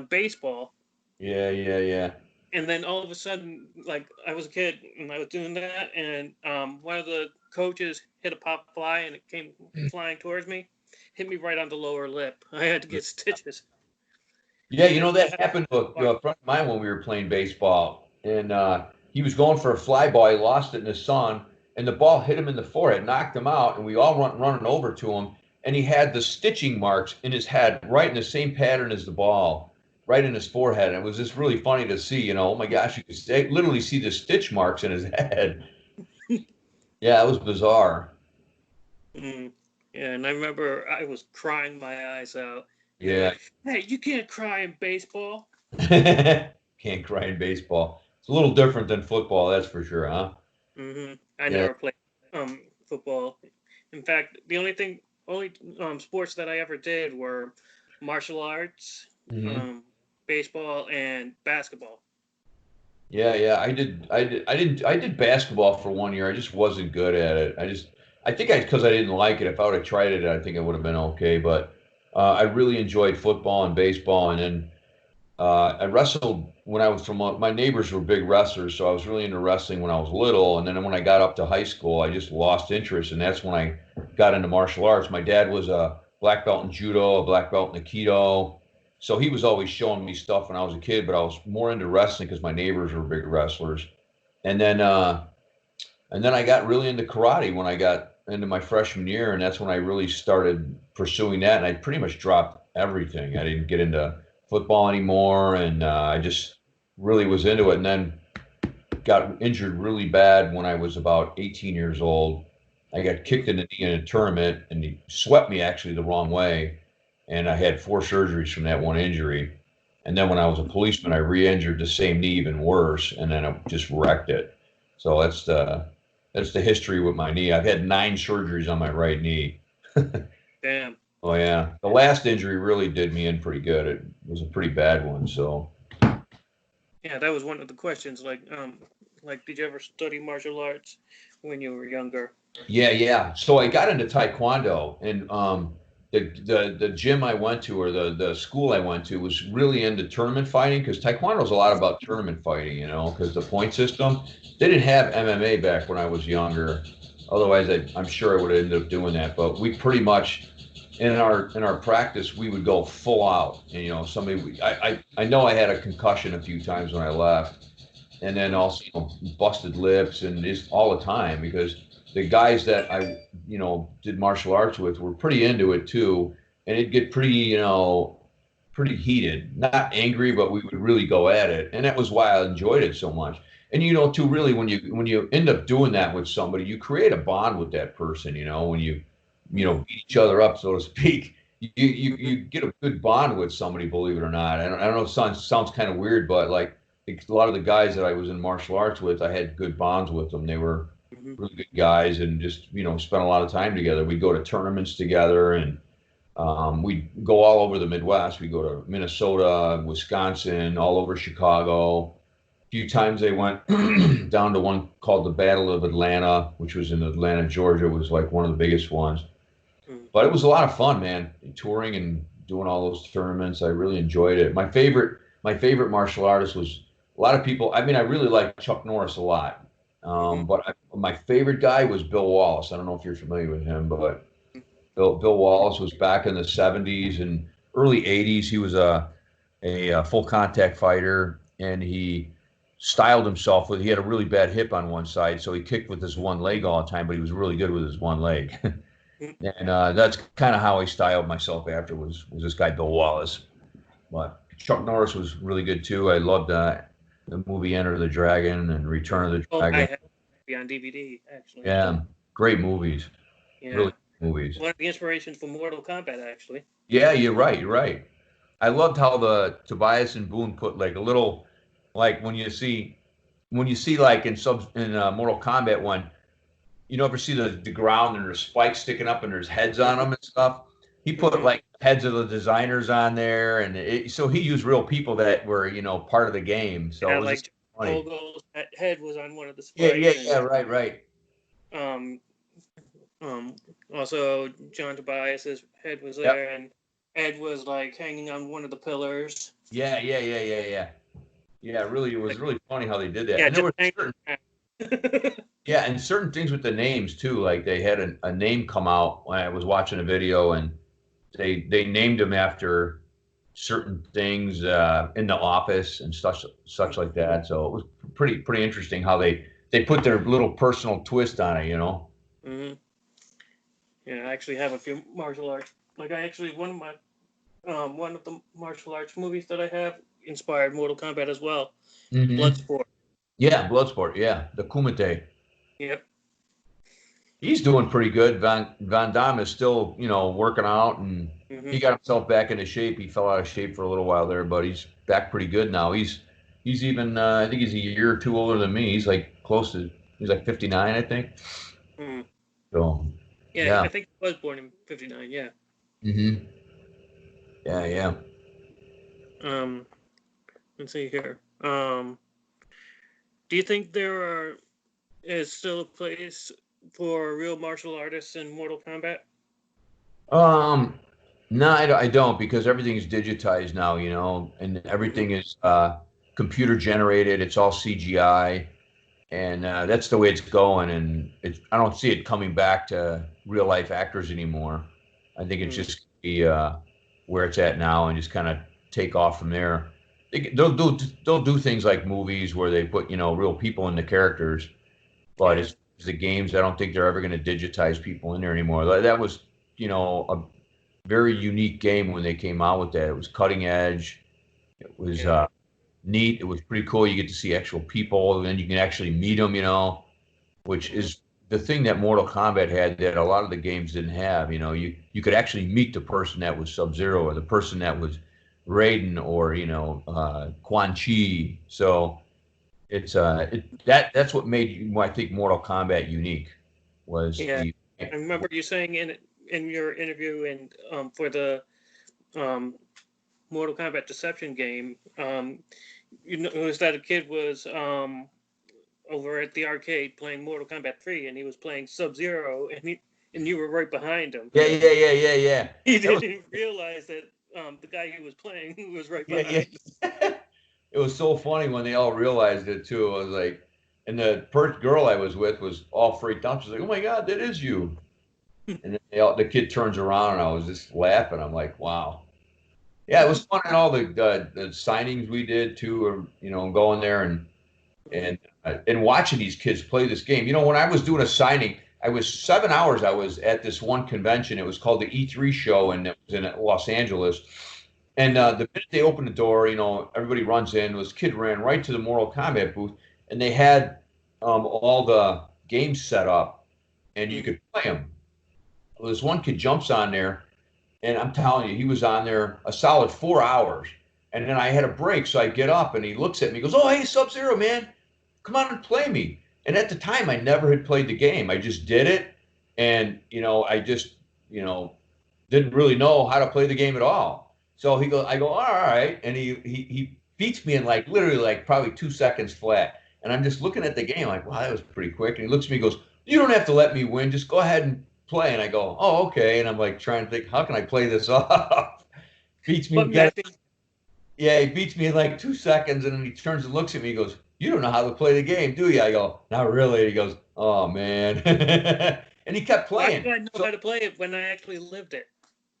baseball. Yeah. And then all of a sudden, like, I was a kid and I was doing that, and one of the coaches hit a pop fly and it came flying towards me, hit me right on the lower lip. I had to get stitches. Yeah, that happened to a friend of mine when we were playing baseball, and he was going for a fly ball. He lost it in the sun, and the ball hit him in the forehead, knocked him out, and we all running over to him, and he had the stitching marks in his head right in the same pattern as the ball. right in his forehead. And it was just really funny to see, you know, oh my gosh, you could literally see the stitch marks in his head. Yeah, it was bizarre. Mm. Yeah, and I remember I was crying my eyes out. They're Yeah. like, "Hey, you can't cry in baseball." Can't cry in baseball. It's a little different than football, that's for sure, huh? I Yeah. never played football. In fact, the only sports that I ever did were martial arts, Hmm. baseball, and basketball. Yeah, yeah. I did basketball for 1 year. I just wasn't good at it. I think because I didn't like it. If I would have tried it, I think it would have been okay. But I really enjoyed football and baseball. And then I wrestled when I was my neighbors were big wrestlers, so I was really into wrestling when I was little. And then when I got up to high school, I just lost interest, and that's when I got into martial arts. My dad was a black belt in judo, a black belt in aikido, so he was always showing me stuff when I was a kid. But I was more into wrestling because my neighbors were big wrestlers. And then I got really into karate when I got into my freshman year, and that's when I really started pursuing that. And I pretty much dropped everything. I didn't get into football anymore, and I just really was into it. And then got injured really bad when I was about 18 years old. I got kicked in the knee in a tournament, and he swept me actually the wrong way, and I had 4 surgeries from that one injury. And then when I was a policeman, I re-injured the same knee even worse, and then I just wrecked it. So that's the history with my knee. I've had 9 surgeries on my right knee. Damn. Oh yeah, the last injury really did me in pretty good. It was a pretty bad one. So Yeah, that was one of the questions. Like, did you ever study martial arts when you were younger? yeah, yeah. So I got into Taekwondo, and the gym I went to, or the school I went to, was really into tournament fighting, because Taekwondo is a lot about tournament fighting, you know, because the point system. They didn't have MMA back when I was younger. Otherwise, I'm sure I would have ended up doing that. But we pretty much in our practice, we would go full out. And you know, I know I had a concussion a few times when I left, and then also, you know, busted lips and just all the time, because the guys that I, you know, did martial arts with were pretty into it too, and it'd get pretty, you know, pretty heated. Not angry, but we would really go at it, and that was why I enjoyed it so much. And you know, too, really, when you end up doing that with somebody, you create a bond with that person. You know, when you know, beat each other up, so to speak. You get a good bond with somebody, believe it or not. I don't know, it sounds kind of weird, but like a lot of the guys that I was in martial arts with, I had good bonds with them. They were Mm-hmm. really good guys, and just, you know, spent a lot of time together. We'd go to tournaments together, and we'd go all over the Midwest. We'd go to Minnesota, Wisconsin, all over Chicago. A few times they went down to one called the Battle of Atlanta, which was in Atlanta, Georgia. It was like one of the biggest ones. But it was a lot of fun, man. Touring and doing all those tournaments, I really enjoyed it. My favorite martial artist was, a lot of people. I mean, I really like Chuck Norris a lot, Mm-hmm. but my favorite guy was Bill Wallace. I don't know if you're familiar with him, but Bill Wallace was back in the '70s and early '80s. He was a full contact fighter, and he styled himself with. He had a really bad hip on one side, so he kicked with his one leg all the time, but he was really good with his one leg. And that's kind of how I styled myself after, was this guy Bill Wallace. But Chuck Norris was really good too. I loved the movie Enter the Dragon and Return of the Oh, I Dragon. have it on DVD actually. Yeah, great movies. Really Yeah, good movies. one of the inspirations for Mortal Kombat actually. Yeah, you're right. You're right. I loved how the Tobias and Boone put like a little, like when you see like in Mortal Kombat, when you know, ever see the ground and there's spikes sticking up and there's heads on them and stuff. He put Mm-hmm. like heads of the designers on there, and so he used real people that were, you know, part of the game. So Yeah, it was just like funny. Pogo's head was on one of the Yeah, yeah, spikes, yeah. and Right, right. um, also John Tobias's head was Yep. there, and Ed was like hanging on one of the pillars. Yeah, yeah, yeah, yeah, yeah. Yeah, really, it was Like, really funny how they did that. yeah, And there just were hanging certain, around. yeah, and certain things with the names too. Like they had a name come out when I was watching a video, and they named him after certain things in the office and such like that. So it was pretty interesting how they put their little personal twist on it, you know. Hmm. Yeah, I actually have a few martial arts. Like I actually one of my one of the martial arts movies that I have inspired Mortal Kombat as well. Mm-hmm. Bloodsport. Yeah, Bloodsport. Yeah, the Kumite. Yep. He's doing pretty good. Van Damme is still, working out, and Hmm. he got himself back into shape. He fell out of shape for a little while there, but he's back pretty good now. He's even I think he's a year or two older than me. He's like 59, I think. Mm. So Yeah, yeah. I think he was born in '59. Yeah. Hmm. Yeah, yeah. Um, let's see here. Do you think is still a place for real martial artists in Mortal Kombat? Um, no, I don't, because everything is digitized now, and Hmm. everything is computer generated. It's all CGI, and that's the way it's going. And I don't see it coming back to real life actors anymore. I think it's Mm. just where it's at now, and just kind of take off from there. They'll do things like movies where they put real people in the characters, but Yeah. as the games, I don't think they're ever going to digitize people in there anymore. That was a very unique game when they came out with that. It was cutting edge. It was Yeah. neat. It was pretty cool. You get to see actual people, and then you can actually meet them, which Hmm. is the thing that Mortal Kombat had that a lot of the games didn't have. You could actually meet the person that was Sub-Zero, or the person that was Raiden, or Quan Chi. So that's what made, I think, Mortal Kombat unique, was Yeah. the I remember you saying in your interview and for the um, Mortal Kombat Deception game, you noticed that a kid was over at the arcade playing Mortal Kombat 3, and he was playing Sub-Zero, and you were right behind him. yeah, yeah, yeah, yeah, yeah. He That was didn't realize that the guy he was playing was right Yeah, behind him. yeah. It was so funny when they all realized it too. I was like, and the first girl I was with was all freaked out. She's like, "Oh my God, that is you!" And then the kid turns around, and I was just laughing. I'm like, "Wow, yeah, it was fun." And all the signings we did too, or going there Mhm. and watching these kids play this game. When I was doing a signing, I was 7 hours. I was at this one convention. It was called the E3 show, and it was in Los Angeles. And Mhm. the minute they opened the door, everybody runs in. This kid ran right to the Mortal Kombat booth, and they had all the games set up, and you Mhm. could play them. Well, this one kid jumps on there, and I'm telling you, he was on there a solid 4 hours. And then I had a break, so I get up, and he looks at me, he goes, "Oh, hey, Sub-Zero, man, come on and play me." And at the time, I never had played the game. I just did it, and I just you know didn't really know how to play the game at all. So I go, all right, and he beats me in like literally like probably 2 seconds flat. And I'm just looking at the game like, wow, that was pretty quick. And he looks at me and goes, "You don't have to let me win. Just go ahead and play." And I go, "Oh, okay." And I'm like trying to think, how can I play this off? Beats me But again. matching, Yeah, he beats me in like 2 seconds, and then he turns and looks at me. He goes, "You don't know how to play the game, do you?" I go, "Not really." He goes, "Oh man," and he kept why playing. do I know So how to play it when I actually lived it?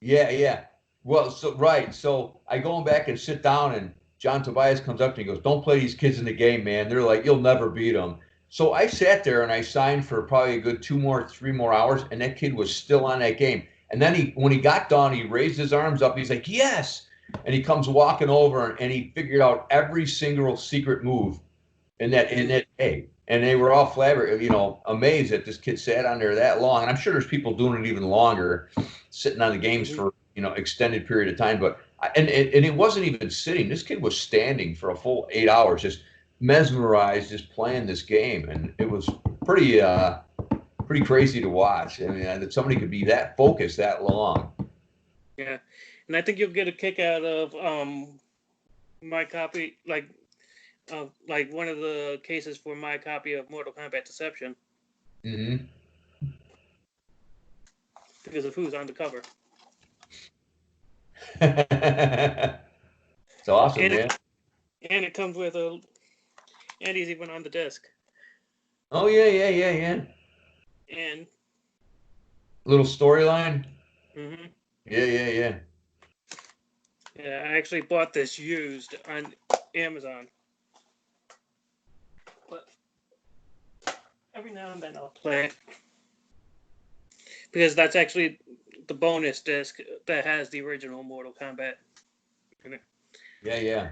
yeah, yeah. Well, so right. So I go back and sit down, and John Tobias comes up to me and goes, "Don't play these kids in the game, man. They're like, you'll never beat them." So I sat there and I signed for probably a good 3 more hours, and that kid was still on that game. And then when he got done, he raised his arms up. He's like, "Yes!" And he comes walking over, and he figured out every single secret move in that day. And they were all amazed that this kid sat on there that long. And I'm sure there's people doing it even longer, sitting on the games Mhm. for extended period of time. But and it wasn't even sitting. This kid was standing for a full 8 hours, just mesmerized, just playing this game, and it was pretty crazy to watch. I mean, that somebody could be that focused that long. Yeah, and I think you'll get a kick out of my copy, like one of the cases for my copy of Mortal Kombat Deception Hmm. because of who's on the cover, It's awesome, and man. it comes with and he's even on the disc, Oh yeah, yeah, yeah, yeah. and Little storyline. mhm. Yeah, yeah, yeah. Yeah, I actually bought this used on Amazon, but every now and then I'll play it because that's actually the bonus disc that has the original Mortal Kombat in it. Yeah.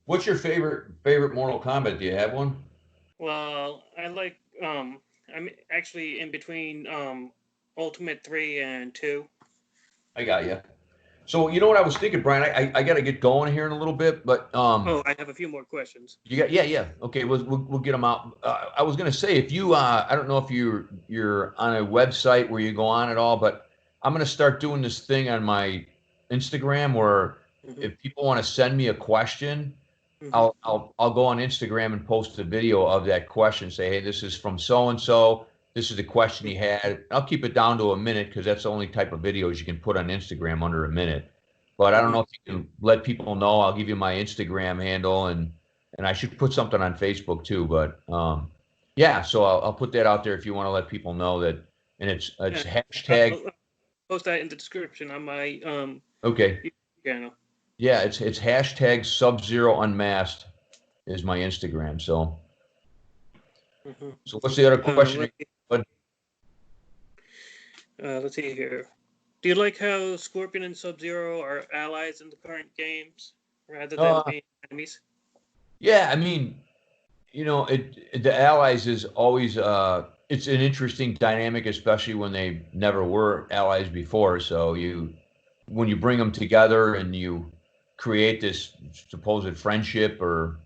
What's your favorite Mortal Kombat? Do you have one? Well, I like I'm actually in between Ultimate 3 and 2. I got you. So you know what I was thinking, Brian? I got to get going here in a little bit, but Oh, I have a few more questions. you got yeah. Okay, we'll get them out. I was gonna say if you I don't know if you're on a website where you go on at all, but I'm gonna start doing this thing on my Instagram where Mm-hmm. if people want to send me a question, Mm-hmm. I'll go on Instagram and post a video of that question. Say, hey, this is from so and so. This is the question he had. I'll keep it down to a minute because that's the only type of videos you can put on Instagram under a minute. But I don't know if you can let people know. I'll give you my Instagram handle and I should put something on Facebook too. But yeah, so I'll put that out there if you want to let people know that. And it's hashtag. I'll post that in the description on my Okay. YouTube channel. Yeah, it's hashtag Subzero Unmasked is my Instagram. So. Mm-hmm. So what's the other question? Let's see here. Do you like how Scorpion and Sub-Zero are allies in the current games rather than being enemies? Yeah, I mean, you know, the allies is always it's an interesting dynamic, especially when they never were allies before. So when you bring them together and you create this supposed friendship or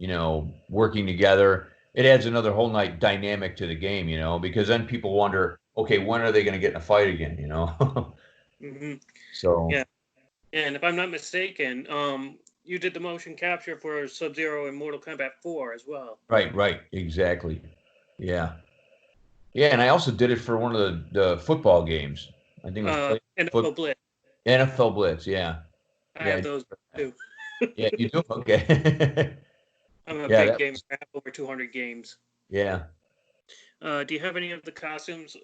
working together, it adds another whole night dynamic to the game, because then people wonder, okay, when are they going to get in a fight again, Mm-hmm. So yeah, and if I'm not mistaken, you did the motion capture for Sub-Zero in Mortal Kombat 4 as well. Right, exactly. Yeah, and I also did it for one of the football games. I think it was NFL Blitz. NFL Blitz, yeah. I have those too. Yeah, you do? Okay. I'm a big gamer. I have over 200 games. Yeah. Do you have any of the costumes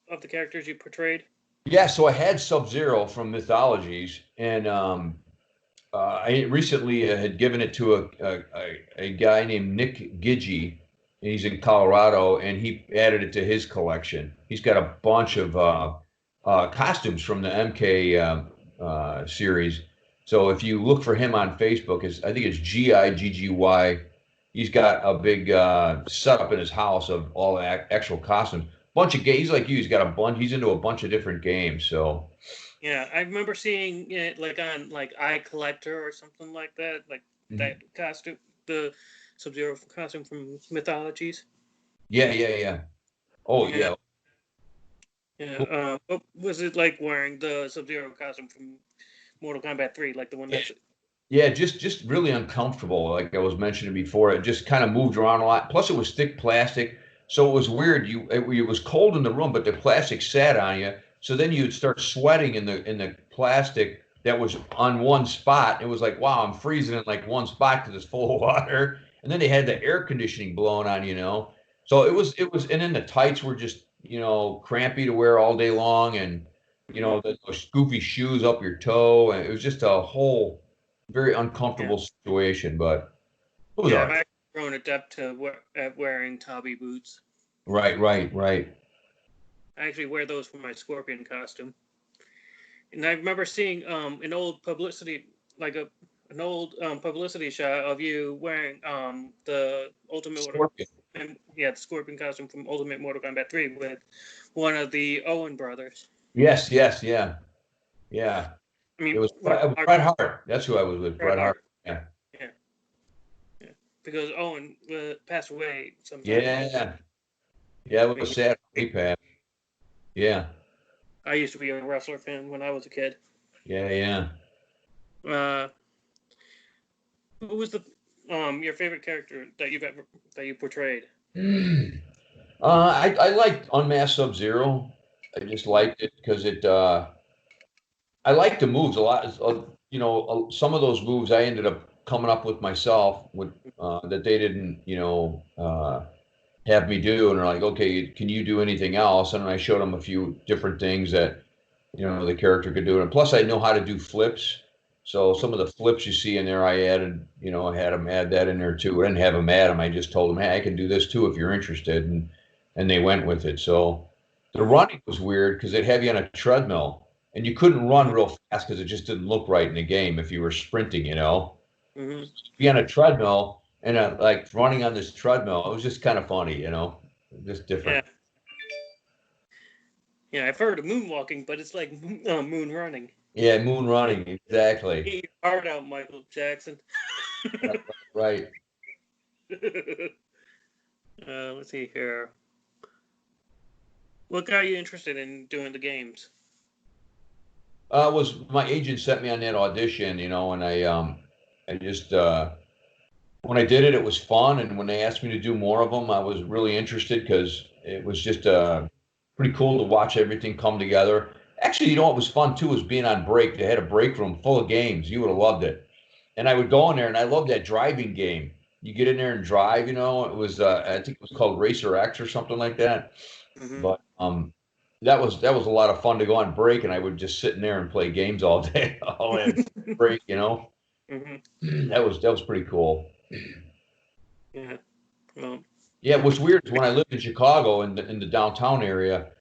of the characters you portrayed? Yeah, so I had Subzero from Mythologies, and I recently had given it to a guy named Nick Gidgey, and he's in Colorado, and he added it to his collection. He's got a bunch of costumes from the MK series. So if you look for him on Facebook, I think it's Gigggy. He's got a big setup in his house of all the actual costumes. Bunch of games. He's like you. He's got a bunch. He's into a bunch of different games. So. Yeah, I remember seeing it like on like Eye Collector or something like that. Like that costume, the Sub-Zero costume from Mythologies. Yeah. Oh yeah. Yeah. What was it like wearing the Sub-Zero costume from Mortal Kombat 3, like the one that's... Yeah, just really uncomfortable. Like I was mentioning before, it just kind of moved around a lot. Plus, it was thick plastic, so it was weird. It was cold in the room, but the plastic sat on you. So then you'd start sweating in the plastic that was on one spot. It was like, wow, I'm freezing in like one spot because it's full of water. And then they had the air conditioning blowing on, So it was, and then the tights were just, crampy to wear all day long, and those goofy shoes up your toe, and it was just a whole very uncomfortable situation. But it was all right. I've grown adept at wearing Tabi boots. Right. I actually wear those for my Scorpion costume. And I remember seeing an old publicity, like an old publicity shot of you wearing the Ultimate Scorpion. The Scorpion costume from Ultimate Mortal Kombat 3 with one of the Owen brothers. Yes, yeah. I mean, it was Bret Hart. That's who I was with, Bret Hart. Yeah. Because Owen passed away sometime. Yeah, it was sad. He passed. Yeah. I used to be a wrestler fan when I was a kid. Yeah. Who was your favorite character that you portrayed? I liked Unmasked Sub-Zero. I just liked it because I liked the moves a lot. Some of those moves I ended up coming up with myself that they didn't, have me do. And they're like, okay, can you do anything else? And I showed them a few different things that, the character could do. And plus I know how to do flips. So some of the flips you see in there, I added, I had them add that in there too. I didn't have them add them. I just told them, hey, I can do this too if you're interested. And they went with it. So the running was weird because they'd have you on a treadmill. and you couldn't run real fast because it just didn't look right in the game if you were sprinting, you know. Mm-hmm. Be on a treadmill and like running on this treadmill, it was just kind of funny, you know, just different. Yeah. Yeah, I've heard of moonwalking, but it's like moon running. Yeah, moon running, exactly. Get your heart out, Michael Jackson. Right. Let's see here. What got you interested in doing the games? Was my agent sent me on that audition, you know, and I just when I did it, it was fun, and when they asked me to do more of them, I was really interested because it was just pretty cool to watch everything come together. Actually, you know what was fun too was being on break. They had a break room full of games. You would have loved it. And I would go in there, and I loved that driving game. You get in there and drive. You know, it was I think it was called Racer X or something like that. Mm-hmm. But that was a lot of fun to go on break, and I would just sit in there and play games all day, all in break. You know, Mm-hmm. that was pretty cool. Yeah. Well, Yeah, what's weird is when I lived in Chicago in the downtown area,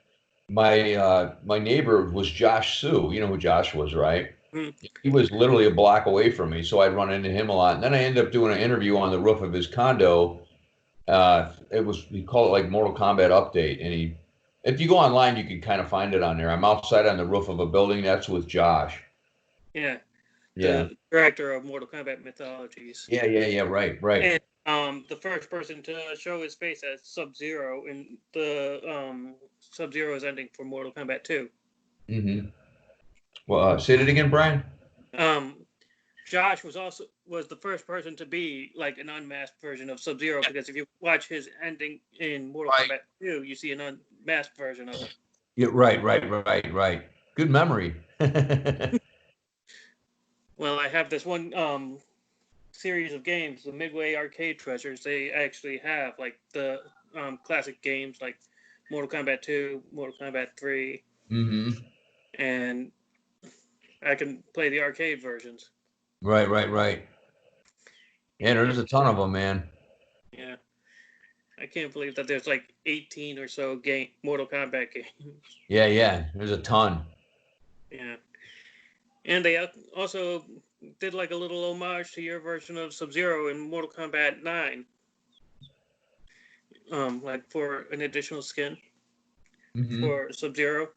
my neighbor was Josh Sue. You know who Josh was, right? mm, He was literally a block away from me, so I'd run into him a lot. And then I ended up doing an interview on the roof of his condo. It was we call it like Mortal Kombat update, and if you go online, you can kind of find it on there. I'm outside on the roof of a building. That's with Josh. yeah. Yeah, The director of Mortal Kombat Mythologies. yeah. Right. And the first person to show his face as Sub-Zero in the Sub-Zero's ending for Mortal Kombat 2. Mm-hmm. Well, say that again, Brian. Um, Josh was the first person to be like an unmasked version of Sub-Zero, because if you watch his ending in Mortal Right. Kombat 2, you see an unmasked version of him. Yeah, right. Good memory. Well, I have this one series of games, the Midway arcade treasures. They actually have like the classic games like Mortal Kombat 2, Mortal Kombat 3, Mm-hmm. and I can play the arcade versions. Right. Yeah, there's a ton of them, man. Yeah, I can't believe that there's like 18 or so Mortal Kombat games. Yeah. There's a ton. Yeah, and they also did like a little homage to your version of Sub-Zero in Mortal Kombat 9, like for an additional skin Mm-hmm. for Sub-Zero,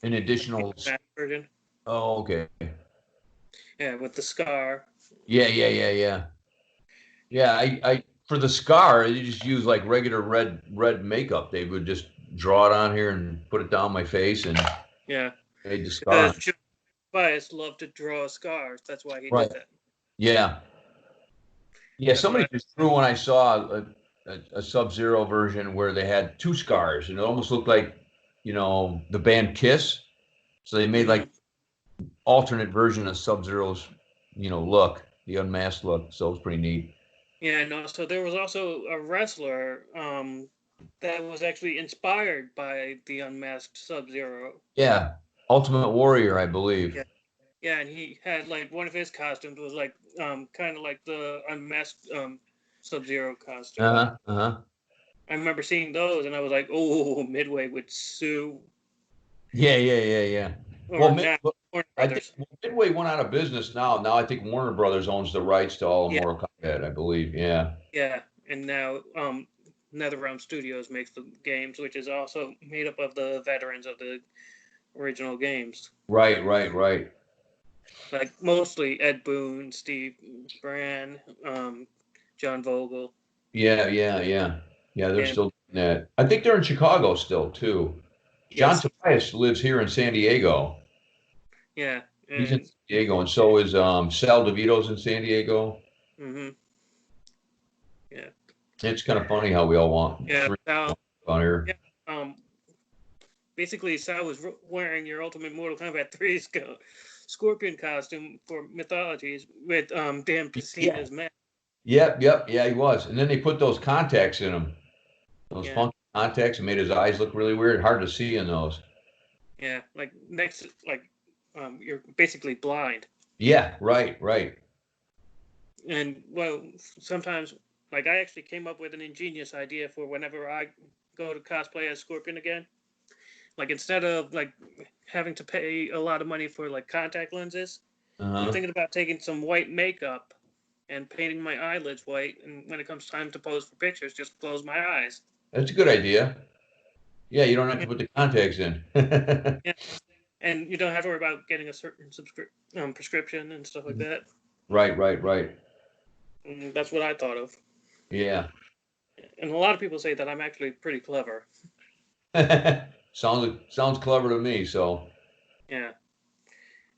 An additional. that version. Oh, okay. Yeah, with the scar. Yeah. Yeah, I for the scar, you just use like regular red makeup. They would just draw it on here and put it down my face and Yeah, made the scar because on. John Bias loved to draw scars. That's why he Right. did that. Yeah. That's Somebody why. just drew when I saw a Sub-Zero version where they had two scars and it almost looked like, you know, the band Kiss. So they made Mm-hmm. like alternate version of Sub-Zero's, you know, look, the unmasked look. So it was pretty neat. Yeah, and also there was also a wrestler that was actually inspired by the unmasked Sub-Zero. Yeah. Ultimate Warrior, I believe. Yeah, yeah, and he had like one of his costumes was like kind of like the unmasked Sub-Zero costume. Uh-huh. I remember seeing those, and I was like, "Oh, Midway would sue Yeah. or Well, not Warner I think Brothers." Midway went out of business now. Now I think Warner Brothers owns the rights to all of Yeah, Mortal Kombat, I believe. Yeah. yeah, and now NetherRealm Studios makes the games, which is also made up of the veterans of the original games, Right. like mostly Ed Boon, Steve Brand, John Vogel. Yeah, they're And still doing that. I think they're in Chicago still too. John yes, Tobias lives here in San Diego. yeah, He's in and San Diego, and so is Sal DeVito's in San Diego. mm-hmm, yeah, It's kind of funny how we all want yeah. on here. Yeah, um, basically, Sal was wearing your Ultimate Mortal Kombat 3 Scorpion costume for Mythologies with Dan Yeah. Pesina's mask. Yeah, he was. And then they put those contacts in him. Those Yeah, funky contacts and made his eyes look really weird. Hard to see in those. yeah, like next, like you're basically blind. Yeah, right. And well, sometimes, like I actually came up with an ingenious idea for whenever I go to cosplay as Scorpion again. like instead of like having to pay a lot of money for like contact lenses, I'm thinking about taking some white makeup and painting my eyelids white, and when it comes time to pose for pictures, just close my eyes. That's a good idea. Yeah, you don't have to put the contacts in. Yeah, and you don't have to worry about getting a certain prescription and stuff like that. Right, right, right. And that's what I thought of. Yeah. And a lot of people say that I'm actually pretty clever. Sounds clever to me. So. Yeah.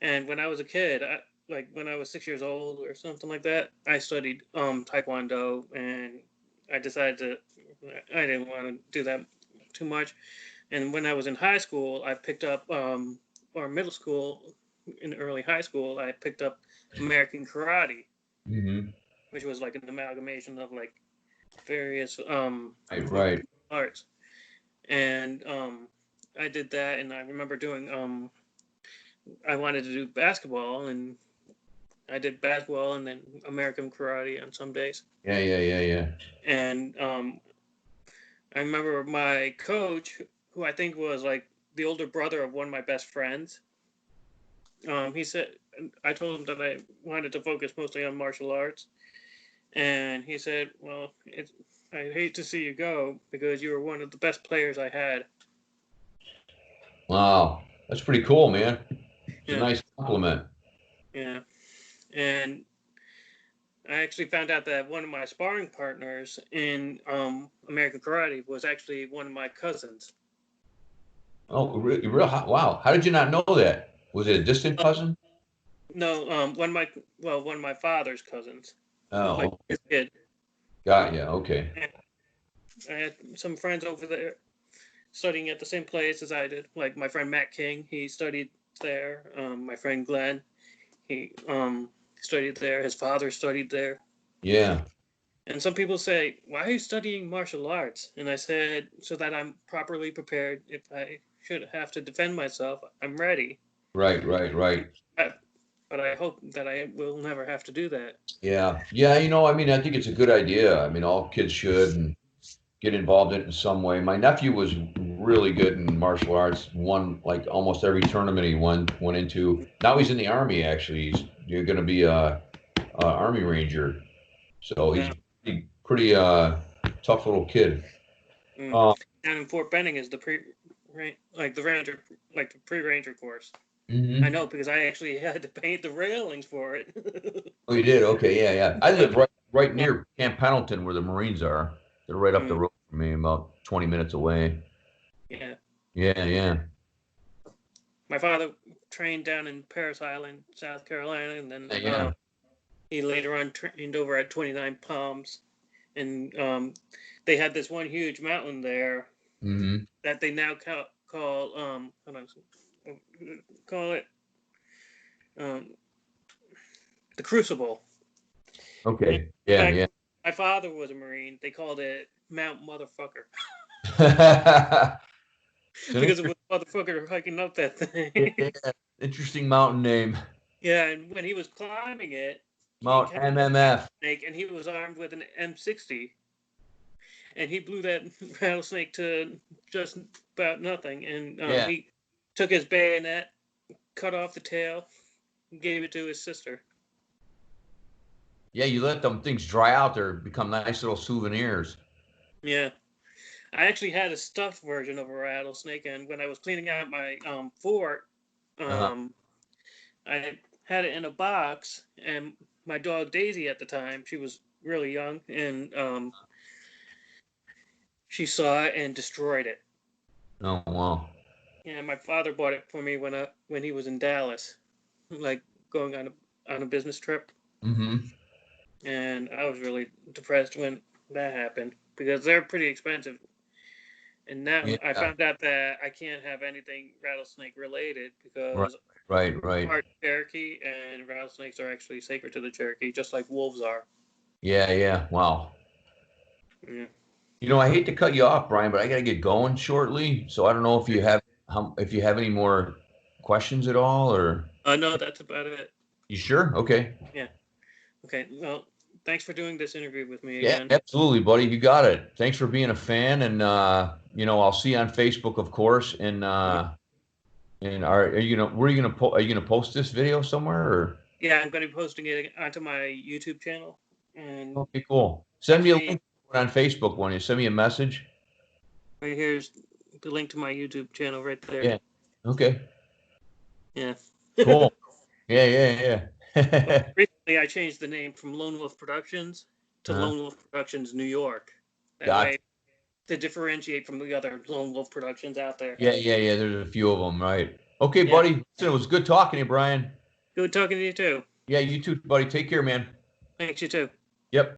And when I was a kid, like when I was 6 years old or something like that, I studied Taekwondo, and I decided I didn't want to do that too much. And when I was in high school, I picked up, or middle school, in early high school, I picked up American Karate, Mm-hmm. which was like an amalgamation of like various Right. arts. And I did that, and I remember doing I wanted to do basketball, and I did basketball and then American Karate on some days. Yeah. And I remember my coach, who I think was like the older brother of one of my best friends. He said, I told him that I wanted to focus mostly on martial arts, and he said, "Well, I hate to see you go because you were one of the best players I had." Wow, that's pretty cool, man. It's a Yeah, nice compliment. yeah, and I actually found out that one of my sparring partners in American Karate was actually one of my cousins. Oh, wow. How did you not know that? Was it a distant cousin? No, one of my father's cousins, like Oh, his kid. got you. Okay. And I had some friends over there studying at the same place as I did. Like my friend Matt King, he studied there. My friend Glenn, he studied there. His father studied there. Yeah. And some people say, "Why are you studying martial arts?" And I said, "So that I'm properly prepared if I should have to defend myself. I'm ready." Right. But I hope that I will never have to do that. Yeah. Yeah. I mean, I think it's a good idea. I mean, all kids should and get involved in it in some way. My nephew was really good in martial arts. Won like almost every tournament he went into. Now he's in the army. Actually, you're going to be a army ranger. So he's Yeah. pretty tough little kid. Mm. And in Fort Benning is the ranger, like the pre-ranger course. I Mm-hmm. know because I actually had to paint the railings for it. Oh, you did? Okay, yeah. I live right Well, near Camp Pendleton where the Marines are. They're right up the mm, road from me, about 20 minutes away. yeah. Yeah. My father trained down in Paris Island, South Carolina, and then Yeah. he later on trained over at 29 Palms. And they had this one huge mountain there Mm-hmm. that they now call it um, the Crucible. In Okay. fact, Yeah. my father was a Marine. They called it Mount Motherfucker It's an because it was motherfucker hiking up that thing. yeah, interesting mountain name. Yeah, and when he was climbing it, he Mount had a MMF. rattlesnake, and he was armed with an M60, and he blew that rattlesnake to just about nothing. And Yeah. he took his bayonet, cut off the tail, and gave it to his sister. Yeah, you let them things dry out there, become nice little souvenirs. Yeah. I actually had a stuffed version of a rattlesnake, and when I was cleaning out my fort, Uh-huh. um, I had it in a box, and my dog Daisy at the time, she was really young, and she saw it and destroyed it. Oh, wow. Yeah, my father bought it for me when he was in Dallas, like going on a business trip, Mm-hmm. and I was really depressed when that happened because they're pretty expensive. And now I Yeah. found out that I can't have anything rattlesnake related Right. because Right. part Cherokee and rattlesnakes are actually sacred to the Cherokee, just like wolves are. Yeah. Wow. Yeah. I hate to cut you off, Brian, but I gotta get going shortly. So I don't know if you have any more questions at all, or No, that's about it. you sure? Okay. Yeah. Okay. Well, thanks for doing this interview with me Yeah, again. absolutely, buddy. You got it. Thanks for being a fan, and I'll see you on Facebook, of course. And are you gonna where are you gonna post this video somewhere or? Yeah, I'm going to be posting it onto my YouTube channel, and Okay, cool. Send me a hopefully, link on Facebook when you send me a message. right here's the link to my YouTube channel right there. Yeah. Okay. Yeah. Cool. Yeah. Recently, I changed the name from Lone Wolf Productions to Uh-huh. Lone Wolf Productions New York. That Gotcha. way, to differentiate from the other Lone Wolf Productions out there. Yeah. There's a few of them, right? Okay, Yeah. buddy. Listen, it was good talking to you, Brian. Good talking to you too. Yeah, you too, buddy. Take care, man. Thanks, you too. Yep.